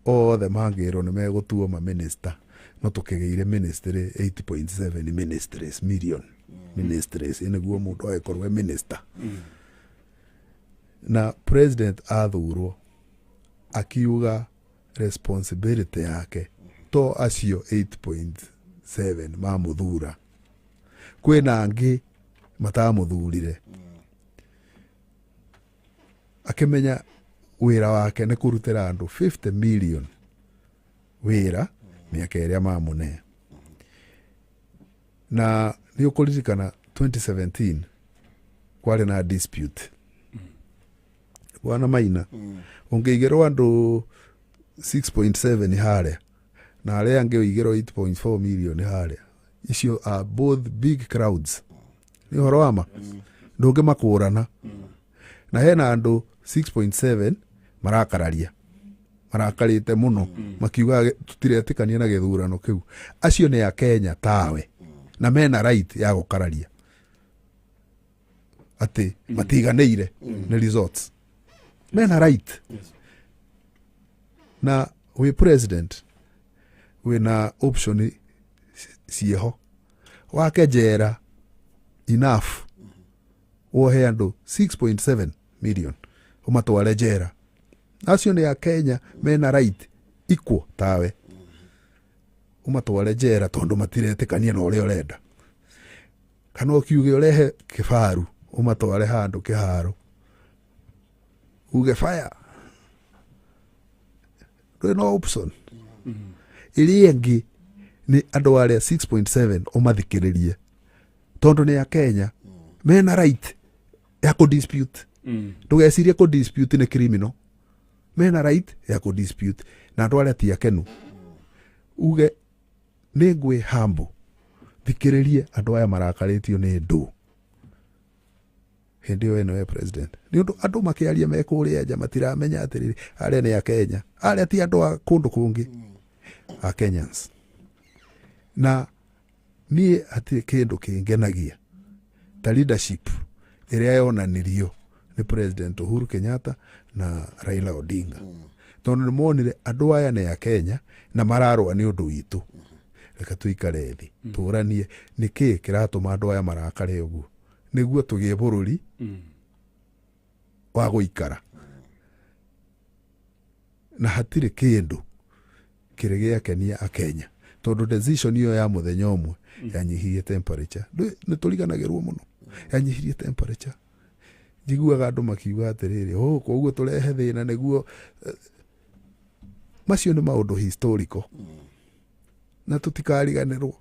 Speaker 3: othe mangĩrwo nĩ megũtuo ma minister no tũkĩgĩire ministry 8.7 ministries million ministries nĩguo mũndũ agĩkorwo minister na president athurwo akiuga responsibility yake to acio 8.7 mamuthura kwĩna angĩ matamuthurire akimenya wĩra wake nĩ kũrutĩra andũ 50 million wĩra mĩaka ĩrĩa mamũne na nĩ ũkũririkana 2017 kwarĩ na dispute Bwana Maina ũngĩigĩrwo andũ 6.7 harĩa na arĩa angĩ ũigĩrwo 8.4 million harĩa icio are both big crowds nĩ ũhoro wa ma ndũngĩmakũrana na hena andũ 6.7 marakarĩte mũno makiuga tutiretĩkania na gĩthurano kĩu. Acio nĩ a Kenya tawe na mena right ya gũkararia atĩ matiganĩire nĩ results mena right na we president wina option ciho wake jera enough wohe andũ 6.7 million umatware jera. Acio nĩ a Kenya mena right equal tawe umatware jera tondu matiretĩkania na ũrĩa ũrenda kana ũkiuge ũrehe kĩbaru umatware handũ kĩharo uge fire no option iria ingĩ nĩ andũ arĩa 6.7 ũmathikĩrĩrie tondu nĩ a Kenya mena right ya kudispute ndũgecirie kudispute nĩ criminal mena right ya kudispute na andũ arĩa ti akenu uge nĩ ngwĩ humble thikĩrĩrie andũ aya marakarĩtio nĩ ndũ hindi we no president ni undu andu makiaria mekũrĩa nja matiramenya atĩrĩrĩ arĩa nĩ a Kenya arĩa ti andũ a kũndũ kũngĩ a Kenyans na niĩ hatirĩ kĩndũ kĩngenagia ta leadership ĩrĩa yonanirio nĩ president Uhuru Kenyatta na Raila Odinga tondũ nĩ monire andũ aya nĩ a Kenya na mararũa nĩ ũndũ witũ reka tuikare thĩ tũranie nĩkĩ kĩratũma andũ aya marakare ũguo nĩguo tũgĩe bũrũri wa gũikara na hatirĩ kĩndũ kĩrĩ gĩakenia a Kenya tondũ decision iyo ya mũthenya ũmwe yanyihirie temperature nĩ tũriganagĩrwo mũno yanyihirie temperature njiguaga andũ makiuga atĩrĩrĩ koguo tũrehe thĩna nĩguo macio nĩ maũndũ historical na tutikariganirwo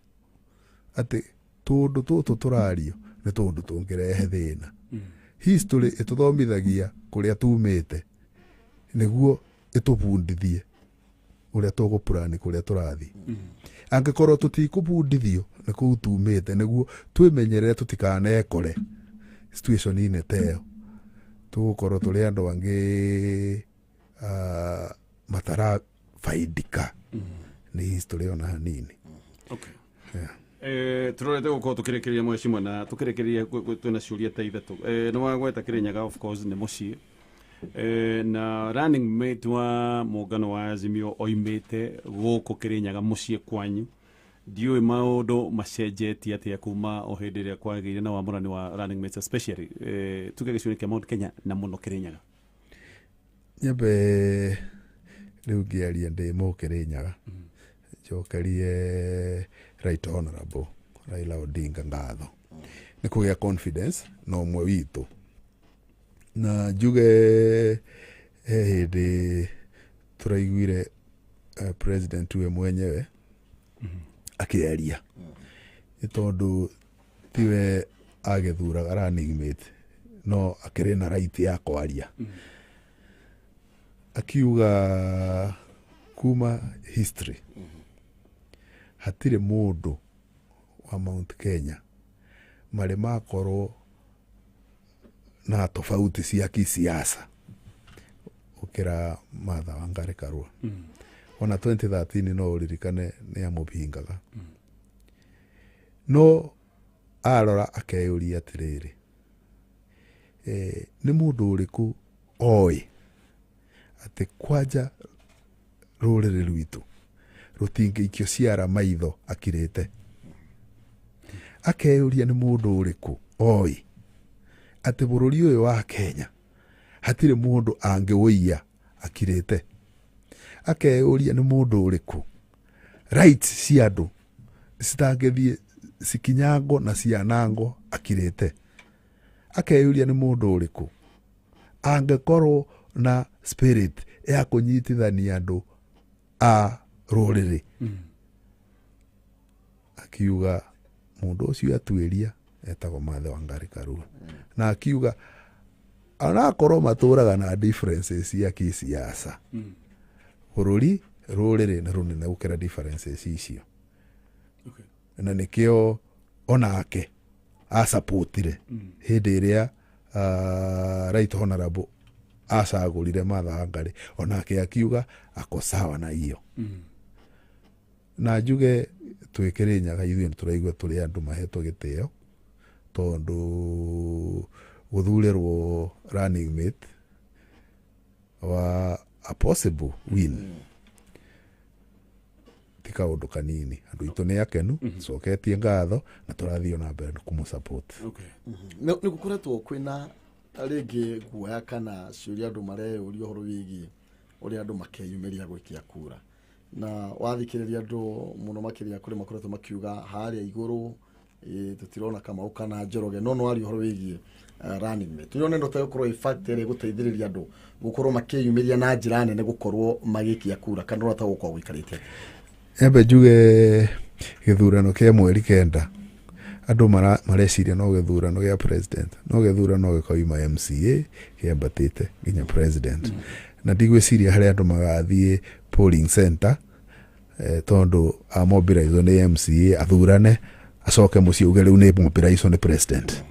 Speaker 3: ati tundu tutu turario ni tundu tungirehe thina. History ituthomithagia kuria tumite niguo itubundithie uria tugupurani kuria turathi. Angikorwo tutikubundithio ni kuu tumite niguo twimenyerere tutikanekore situation ine teo tugukorwo turi andu angi matara faidika ni history ona hanini.
Speaker 2: Okay. Turorete gukorwo tukirekereria mweshimwe na tukirekereria twina ciuria ta ithatu. No wagweta Kirinyaga of course ni mucii. Na running mate wa muungano wa Azimio oimite guku Kirinyaga mucii kwanyu. Ndiuĩ maundu macenjetie atia kuma o hindi ria kwagĩire na wamũrani wa running mates especially tuge gĩcigo kia Mount Kenya na muno Kirinyaga.
Speaker 3: Nyambe riu ngiaria ndi mu Kirinyaga njokerie Right Honorable Raila Odinga ngatho ni kugia confidence no mwe witu na njuge hindi turaiguire president we mwenyewe akiaria itondu tiwe agethuraga running mate no akiri na right ya kwaria akiuga kuma history hatire mundu wa Mount Kenya mari makorwo na tofauti cia kisiasa ukira Martha Wangari Karua. Ona 2013 no uririkane ni amubingaga no arora akeyuria atiriri ni mundu uriku oi ati kwaja ruriri rwitu rutinge ikio ciara maitho akirite akeyuria ni mundu uriku oi ati bururi uyu wa Kenya hatire mundu angiwia akirite akeyuria ni mundu uriku rights cia andu citangithie sikinyango na cianango akirite akeyuria ni mundu uriku angekorwo na spirit ya kunyitithania andu a ruriri akiuga mundu ucio atwiria etagwo Martha Wangari Karua na akiuga anakorwo maturaga na differences cia kisiasa bururi ruriri na runene gukira differences icio. Okay. Na nikio onake a supportire hindi iria Right Honorable acagurire Martha Wangari onake akiuga ako sawa na iyo. Na njuge twi Kirinyaga ithuĩ turaigua turi andu mahetwo gitio tondu guthurirwo running mate wa a possible win tika undu kanini andu itu ni akenu coketie ngatho na turathio na mbere kumu support.
Speaker 2: Okay.
Speaker 4: Ni gukoretwo kwina ringi guoya kana ciuria andu mareyuria horo wigi uri andu makeyumeria gwikia kura na wathikiriria andu muno makiria kuri makoretwo makiuga haria iguru tutirona kama ukana Njoroge no ari horo wigi running mate tunyone ndo tayokorwo ifactory guteithiriria andu gukorwo makiyumeria na njira nene gukorwo magikia kura kana ndo tagukwa gwikarite.
Speaker 3: Ebe njuge githurano kia mweri kenda andu mareciria no githurano gia president no githurano gikoima MCA kiambatite nginya president na ndigwiciria hari andu magathie polling center tondu a mobilize ni MCA athurane acoke mucii uge riu ni mobilize ni president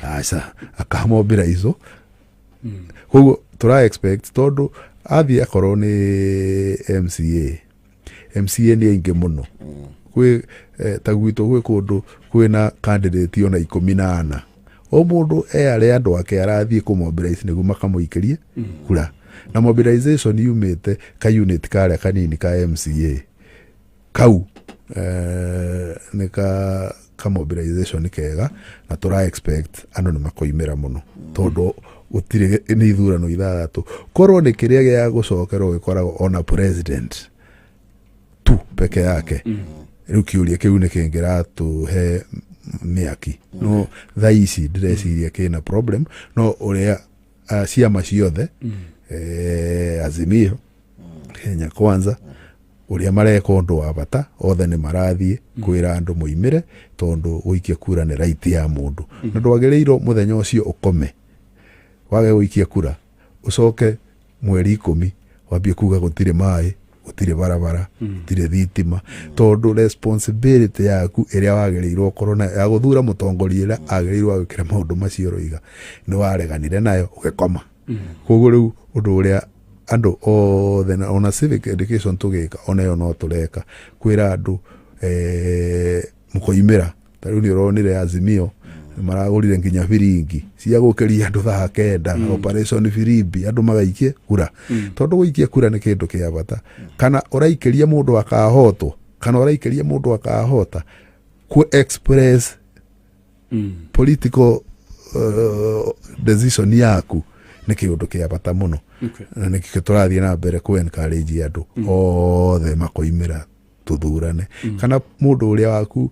Speaker 3: asa akamobilize koguo tura expect tondu athie akorwo ni MCA ni aingi muno kwi tagwito gwi kundu kwina candidate ona 14 o mundu ari andu ake arathie ku mobilize niguo makamuikirie kura na mobilization yumite ka unit kare kanini ka MCA kau ni ka mobilization kega na tura expect andu ni makoimira muno tondu utire ni ithurano ithathatu korwo ni kiria gia gucokerwo gikoragwo ona president tu peke yake riu kiuria kiu ni kingira tuhe miaki no thaici ndreciria kina problem no uria ciama ciothe Azimio Kenya Kwanza uria mareka undu wa bata othe ni marathie kwira andu muimire tondu guikia kura ni right ya mundu na ndwagireiro muthenya ucio ukome wage guikia kura ucoke mweri 10 wambie kuga gutire mai gutire barabara gutire thitima tondu responsibility yaku iria wagireirwo korona ya guthura mutongoria ira agireirwo gwikira maundu macio roiga ni wareganire nayo ugekoma koguo riu undu uria andu othe ona civic education tugika ona yo no tureka kwira andu mukoimira tariu ni uronire Azimio maragurire nginya biringi cia gukiria andu thaa kenda operation Firimbi andu magaikie kura tondu guikia kura ni kindu kia bata kana uraikiria mundu akahotwo kana uraikiria mundu akahota ku express political decision yaku ni kindu kia bata muno na ni kiturathie na mbere ku encourage andu othe makoimira tuthurane kana mundu uria waku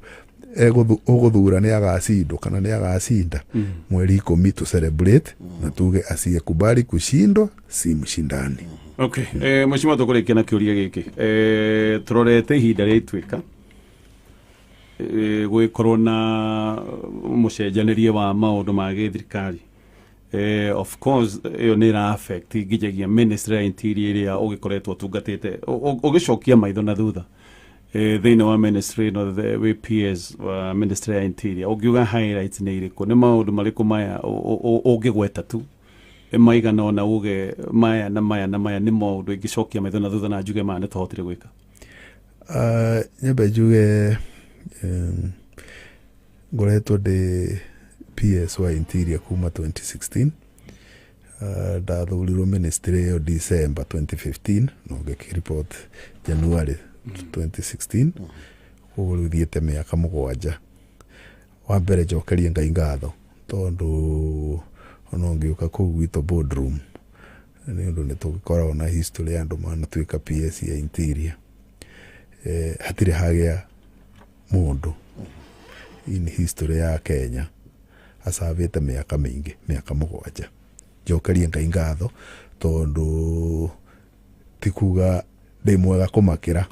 Speaker 3: uguthura ni agacindu kana ni agacinda mweri 10 to celebrate na tuge asiyekubali kushindwa si mshindani.
Speaker 2: Okay, mheshimiwa tukurikia na kiuria giki turorete ihinda ritwika gwikorwo na mucenjanirie wa maundu ma githirikari of course iyo ni ra affect nginyagia ministry ya interior iria ugikoretwo tungatite ugicokia maitho na thutha thĩinĩ wa ministry no the WPS ministry ya interior ungiuga highlights ni iriku ni maundu mariku maya ungigweta tu maigana ona uge maya na maya na maya ni maundu ingicokia maitho na thutha na njuge maya ni tuhotire gwika
Speaker 3: nyambe njuge ngoretwo ndi PS wa interior kuma 2016 ndathurirwo ministry yo December 2015 no ngikireport January 2016 koguo thiete miaka mugwanja wa mbere njokerie Ngai ngatho tondu ona ngiuka kuu gwito boardroom ni undu nitugikoragwo na history ya andu manatuika PS ya interior hatire hagia mundu in history ya Kenya asavite miaka mingi miaka mugwanja njokerie Ngai ngatho tondu tikuga ndi mwega kumakira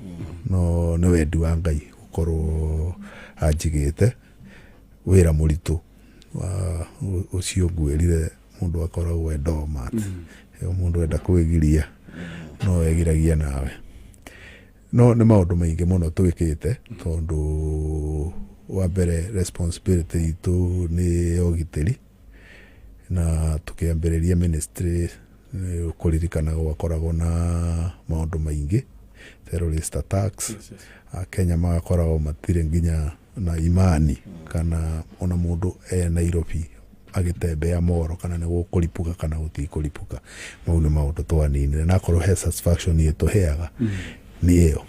Speaker 3: no ni wendi wa Ngai gukorwo anjigite wira muritu wa ucio ngwirire mundu akoragwo endomat mundu enda kwigiria no egiragia nawe no ni maundu maingi muno twikite tondu wa mbere responsibility itu ni ogiteri na tukiambiriria ministry kuririkana gwakoragwo na maundu maingi terrorist attacks Kenya magakoragwo matire nginya na imani kana ona mundu Nairobi agitembea moro kana ni gukuripuka kana gutikuripuka mau ni maundu twanini na korwo he satisfaction yetu heaga ni iyo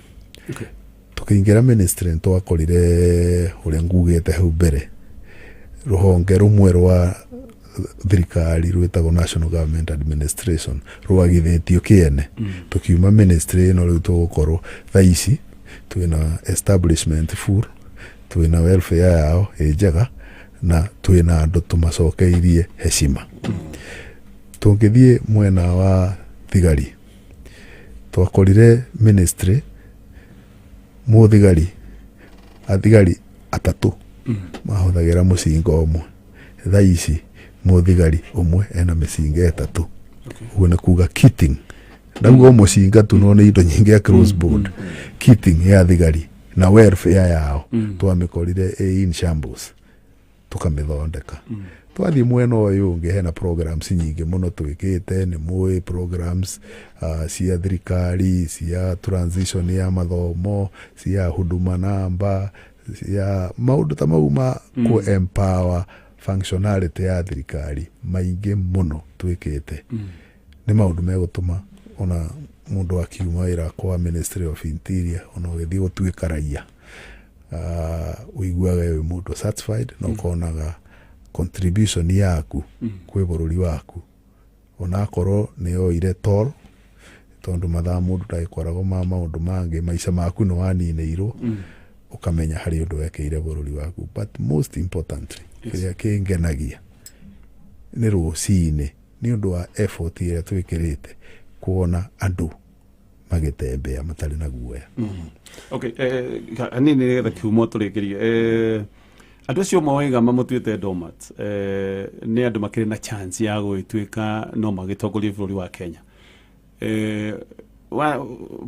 Speaker 3: tukiingira ministry twakorire uria ngugite hau mbere ruhonge rumwe rwa thirikari rwetagwo National Government Administration rwagithitio kiene tukiuma ministry no riu tugukorwo thaici twina establishment full twina welfare yao njega na twina andu tumacokeirie heshima tungithie mwena wa thigari twakorire ministry muthigari athigari atatu mahuthagira mucinga umwe thaici muthigari umwe ena micinga etatu uguo ni kuga kitting ndaguo mucinga tu no ni indo nyingi ya crossboard kitting ya thigari na welfare yao twamikorire in shambles tukamithondeka twathi mwena uyu ungi hena programs nyingi muno twikite ni mwe programs cia thirikari cia transition ya mathomo cia huduma namba cia maundu ta mauma ku empower functionality ya thirikari maingi muno twikite ni maundu megutuma ona mundu akiuma wira kwa Ministry of Interior ona ugithi gutuika raia uiguaga we mundu satisfied na ukonaga contribution yaku kwi bururi waku ona akorwo ni oire toll tondu mathaa mundu ndaikoragwo ma maundu mangi maica maku no wanineirwo ukamenya hari undu wekeire bururi waku but most importantly kiria kingenagia ni rucini ni undu wa effort iria twikirite kuona andu magitembea matari na guoya.
Speaker 2: Okay, anini nĩgetha kiumo tũrĩkĩrie andũ acio moiga mamũtuĩte domat nĩ andũ makĩrĩ na chance ya gwĩtuĩka no magĩtongorie bũrũri wa Kenya.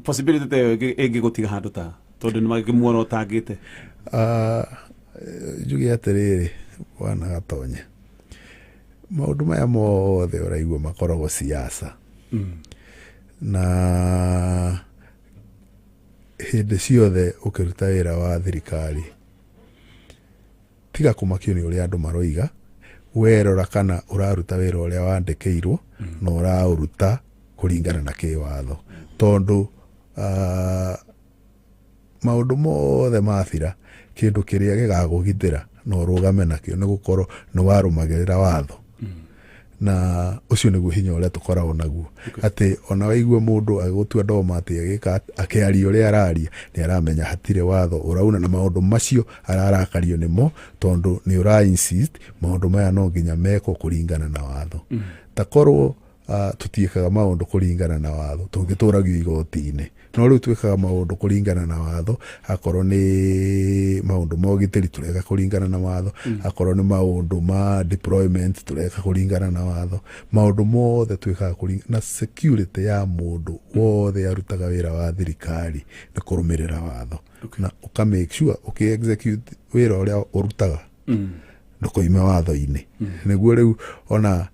Speaker 2: Possibility ta ĩngĩgũtiga handũ ta tondũ nĩ magĩmuona ũtangĩte?
Speaker 3: Njuge atĩrĩrĩ bwana Gatonye, maũndũ maya mothe ũraigua makoragwo siasa na hĩndĩ ciothe ũkĩruta wĩra wa thirikari tiga kũmakio nĩ ũrĩa andũ maroiga, werora kana ũraruta wĩra ũrĩa wandĩkĩirwo na ũraũruta kũringana na kĩwatho, tondũ maũndũ mothe mathira kĩndũ kĩrĩa gĩgagũgitĩra na ũrũgame nakĩo nĩ gũkorwo nĩ warũmagĩrĩra watho. Na ũcio nĩguo hinya ũrĩa tũkoragwo naguo, atĩ ona waigua mũndũ agĩgũtua domat akĩaria ũrĩa araria nĩ aramenya hatirĩ watho ũrauna, na maũndũ macio ararakario nĩmo tondũ nĩ ũra insist maũndũ maya no nginya mekwo kũringana na watho. Takorwo tũtiĩkaga maũndũ kũringana na watho tũngĩtũragio igoti-inĩ, no rĩu twĩkaga maũndũ kũringana na watho. Akorwo nĩ maũndũ ma ũgitĩri tũreka kũringana na watho, akorwo nĩ maũndũ ma deployment tũreka kũringana na watho, maũndũ mothe twĩkaga kũringana na security ya mũndũ wothe arutaga wĩra wa thirikari nĩ kũrũmĩrĩra watho. Na ũka make sure ũkĩ-execute wĩra ũrĩa ũrutaga ndũkoime watho-inĩ. Nĩguo rĩu ona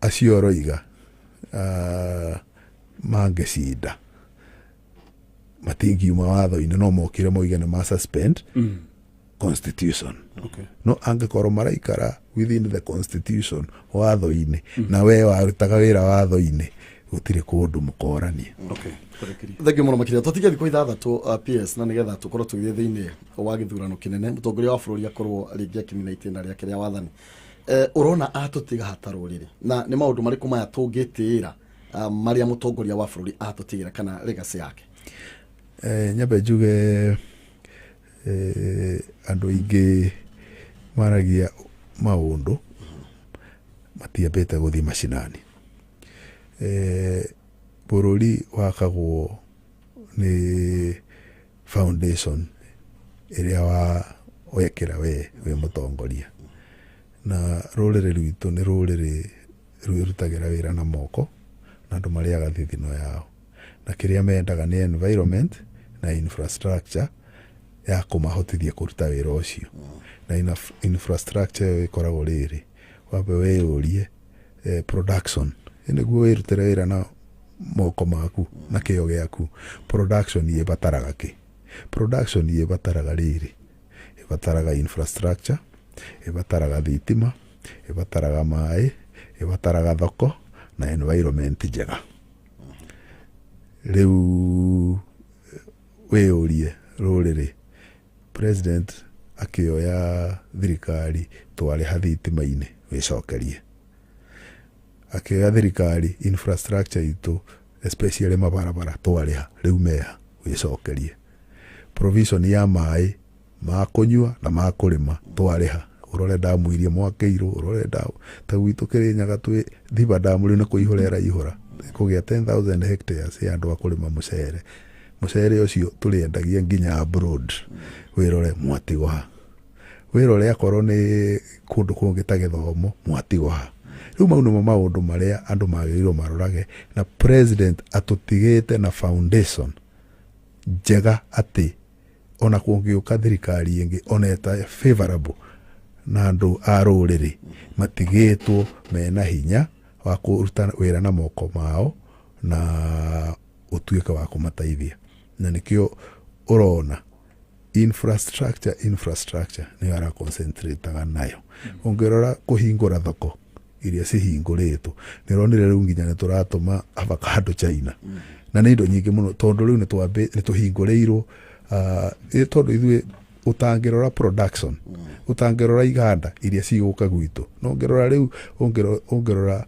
Speaker 3: acio oroiga mangĩcinda matingiuma watho-inĩ no mokire moige nĩ ma suspend constitution. No angĩkorwo maraikara within the constitution watho-inĩ na we warutaga wĩra watho-inĩ gũtirĩ kũndũ mũkoranie.
Speaker 4: Thengio mũno makĩria tũtige thikũ ithathatũ PS na nĩgetha tũkorwo tũgĩthiĩ thĩinĩ wa gĩthurano kĩnene, mũtongoria wa bũrũri akorwo rĩngĩ akĩnina itĩna rĩake rĩa wathani. Ũrona atũtiga hatarũ rĩrĩ na nĩ maũndũ marĩkũ maya tũngĩtĩĩra marĩa mũtongoria wa bũrũri atũtigĩra kana legacy yake?
Speaker 3: Nyambe njuge andũ aingĩ maragia maũndũ matiambĩte gũthiĩ macinani. Bũrũri wakagwo nĩ foundation ĩrĩa wekĩra we mũtongoria, na rũrĩrĩ rwitũ nĩ rũrĩrĩ rwĩrutagĩra wĩra na moko na andũ marĩaga thithino yao, na kĩrĩa mendaga nĩ environment na infrastructure ya kũmahotithia kũruta wĩra ũcio. Na infrastructure ĩyo ĩkoragwo rĩrĩ, wambe wĩyũrie production, nĩguo wĩrutĩre wĩra na moko maku na kĩo gĩaku. Production ĩbataraga kĩ? Production ĩbataraga rĩrĩ, ĩbataraga infrastructure, ĩbataraga thitima, ĩbataraga maĩ, ĩbataraga thoko na environment njega. Rĩu wĩyũrie rũrĩrĩ, president akĩoya thirikari twarĩha thitima-inĩ wĩcokerie, akĩoya thirikari infrastructure itũ especially mabarabara twarĩha rĩu meha wĩcokerie, provision ya maĩ ma kũnyua na ma kũrĩma twarĩha, ũrore damu iria mwakĩirwo, ũrore damu ta gwitũ Kĩrĩnyaga twĩ Thiba damu rĩu nĩ kũihũra ĩraihũra kũgĩa 10,000 hectares ya andũ a kũrĩma mũcere. Mũcere ũcio tũrĩendagia nginya abroad. Wĩrore Mwatigoha, wĩrore akorwo nĩ kũndũ kũngĩ ta Gĩthomo Mwatigoha. Rĩu mau nĩmo maũndũ marĩa andũ magĩrĩirwo marorage, na president atũtigĩte na foundation njega atĩ ona kũngĩũka thirikari ĩngĩ ona ta favorable na andũ a rũrĩrĩ matigĩtwo mena hinya wa kũruta wĩra na moko mao na ũtuĩka wa kũmateithia. Na nĩkĩo ũrona infrastructure nĩyo ara concentrateaga nayo. Ũngĩrora kũhingũra thoko iria cihingũrĩtwo nĩ ũronire rĩu nginya nĩ tũratũma avocado China na nĩ indo nyingĩ mũno, tondũ rĩu nĩ tũhingũrĩirwo tondũ ithuĩ ũtangĩrora production, ũtangĩrora iganda iria cigũka gwitũ, no ũngĩrora rĩu ũngĩrora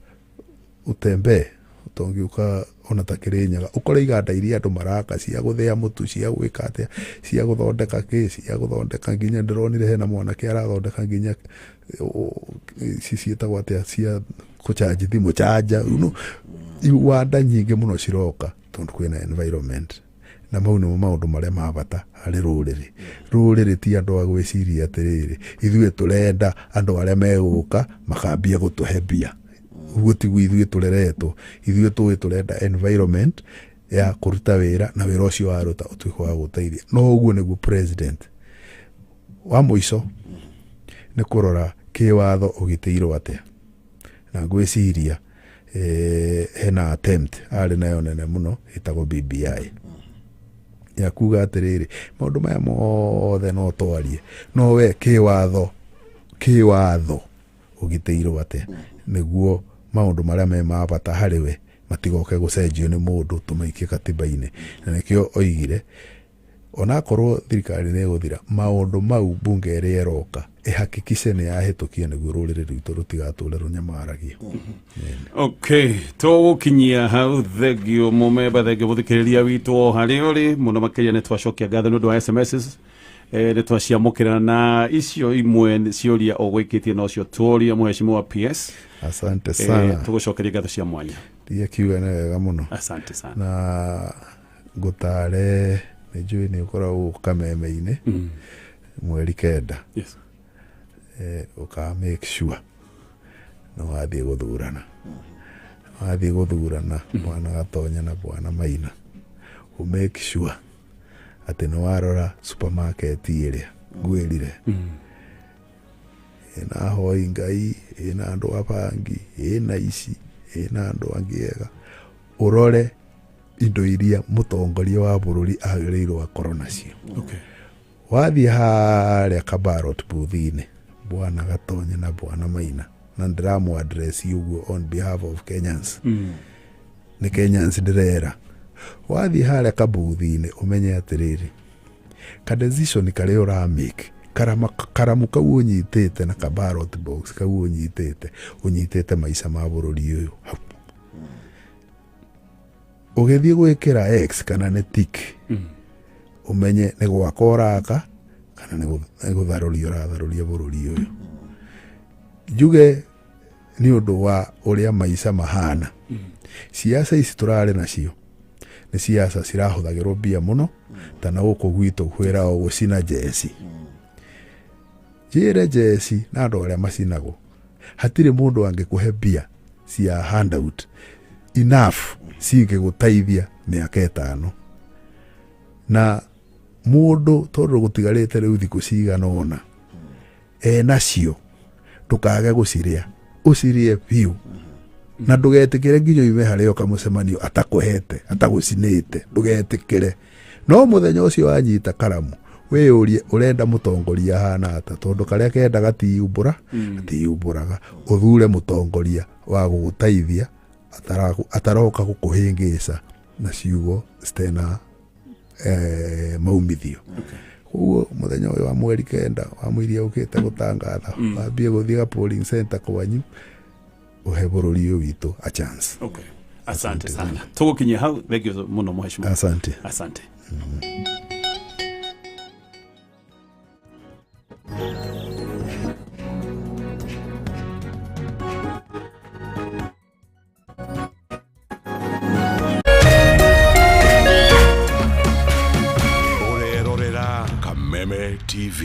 Speaker 3: ũtembe ũtongiũka ona ta Kĩrĩnyaga ũkore iganda iria andũ maraka cia gũthĩa mũtu, cia gwĩka atĩa, cia gũthondeka kĩ, cia gũthondeka nginya ndĩronire hena mwanake arathondeka nginya ciĩtagwo atĩa cia kũchanji thimũ chanja. Iganda nyingĩ mũno ciroka tondu kwina environment na mau nimo maundu maria ma bata harĩ rũrĩrĩ ti andũ a gwĩciria atĩrĩrĩ ithuĩ tũrenda andũ arĩa megũka makambia gũtũhe mbia ũguo tiguo ithuĩ tũreretwo ithuĩ tũĩ tũrenda environment ya kũruta wĩra na wĩra ũcio waruta ũtuĩke wa gũteithia no ũguo nĩguo president wa mũico nĩ kũrora kĩwatho ũgitĩirwo atĩa na ngwĩciria hena attempt arĩ nayo nene mũno ĩtagwo BBI ya kuga atĩrĩrĩ maũndũ maya mothe no twarie no we kĩwatho ũgitĩirwo atĩa nĩguo maũndũ marĩa me ma bata harĩ we matigoke gũcenjio nĩ mũndũ tũmaikie katiba-inĩ na nĩkĩo oigire onakorwo thirikari nĩ gũthira maũndũ mau bunge ĩrĩa ĩroka ĩhakikice nĩ yahĩtũkia nĩguo rũrĩrĩ rwitũ rũtigatũre rũnyamaragio.
Speaker 2: Okay, tũgũkinyia hau thengio mũmemba thengio mũthikĩrĩria witũ o harĩa ũrĩ mũno makĩria nĩ twacokia ngatho nĩ ũndũ wa SMS nĩ twaciamũkĩra na icio imwe ciũria ũgwĩkĩtie nocio tũũria mheshimiwa PS.
Speaker 3: Asante sana.
Speaker 2: Tũgũcokeria ngatho cia mwanya.
Speaker 3: Ndiye kiuga nĩ wega mũno.
Speaker 2: Asante sana.
Speaker 3: Na ngũtare nĩ njũĩ nĩ ũkoragwo kameme-inĩ mweri kenda.
Speaker 2: Yes.
Speaker 3: Uka make sure no wathiĩ gũthurana Bwana Gatonya na Bwana Maina make sure atĩ nĩ warora supermarket ĩrĩa ngwĩrire ĩna hoi Ngai ĩna andũ abangi ĩna ici ĩna andũ angĩ ega ũrore indo iria mũtongoria wa bũrũri agĩrĩirwo akorwo nacio.
Speaker 2: Okay.
Speaker 3: Wathiĩ harĩa kabarot booth-inĩ Bwana Gatonya na Bwana Maina na ndĩramũ address ũguo on behalf of Kenyans nĩ Kenyans ndĩrera wathiĩ harĩa kabooth-inĩ ũmenye atĩrĩrĩ ka decision karĩa ũramake karamu kau ũnyitĩte na kabarot box kau ũnyitĩte maica ma bũrũri ũyũ hau ũgĩthiĩ gwĩkĩra X kana nĩ tick ũmenye nĩ gwaka ũraka kana nĩ gũtharũria ũratharũria bũrũri ũyũ njuge nĩ ũndũ wa ũrĩa maica mahana siasa ici tũrarĩ nacio nĩ siasa cirahũthagĩrwo mbia mũno tana gũkũ gwitũ kwĩra o gũcina jeci njĩre jeci na andũ arĩa macinagwo hatirĩ mũndũ angĩkũhe mbia cia handout enough cingĩgũteithia mĩaka 5 na mũndũ tondũ gũtigarĩte rĩu thikũ cigana ũna nacio ndũkage gũcirĩa ũcirie biũ na ndũgetĩkĩre nginya ume harĩa kamũcemanio atakũhete atagũcinĩte ndũgetĩkĩre no mũthenya ũcio wanyita karamu wĩyũrie ũrenda mũtongoria hana ata tondũ karĩa kenda gatiyumbũraga ũthure mũtongoria wa gũgũteithia ataroka gũkũhĩngĩca na ciugo stena maumithio. Ũguo mũthenya ũyũ wa mweri kenda wa mweri ũkĩte gũtangatha wambie gũthiĩ polling center kwanyu uhe bũrũri ũyũ witũ a chance.
Speaker 2: Okay. Asante sana. Tũgũkinyia hau thengio mũno mheshimiwa.
Speaker 3: Asante.
Speaker 5: Orerorera Kameme TV.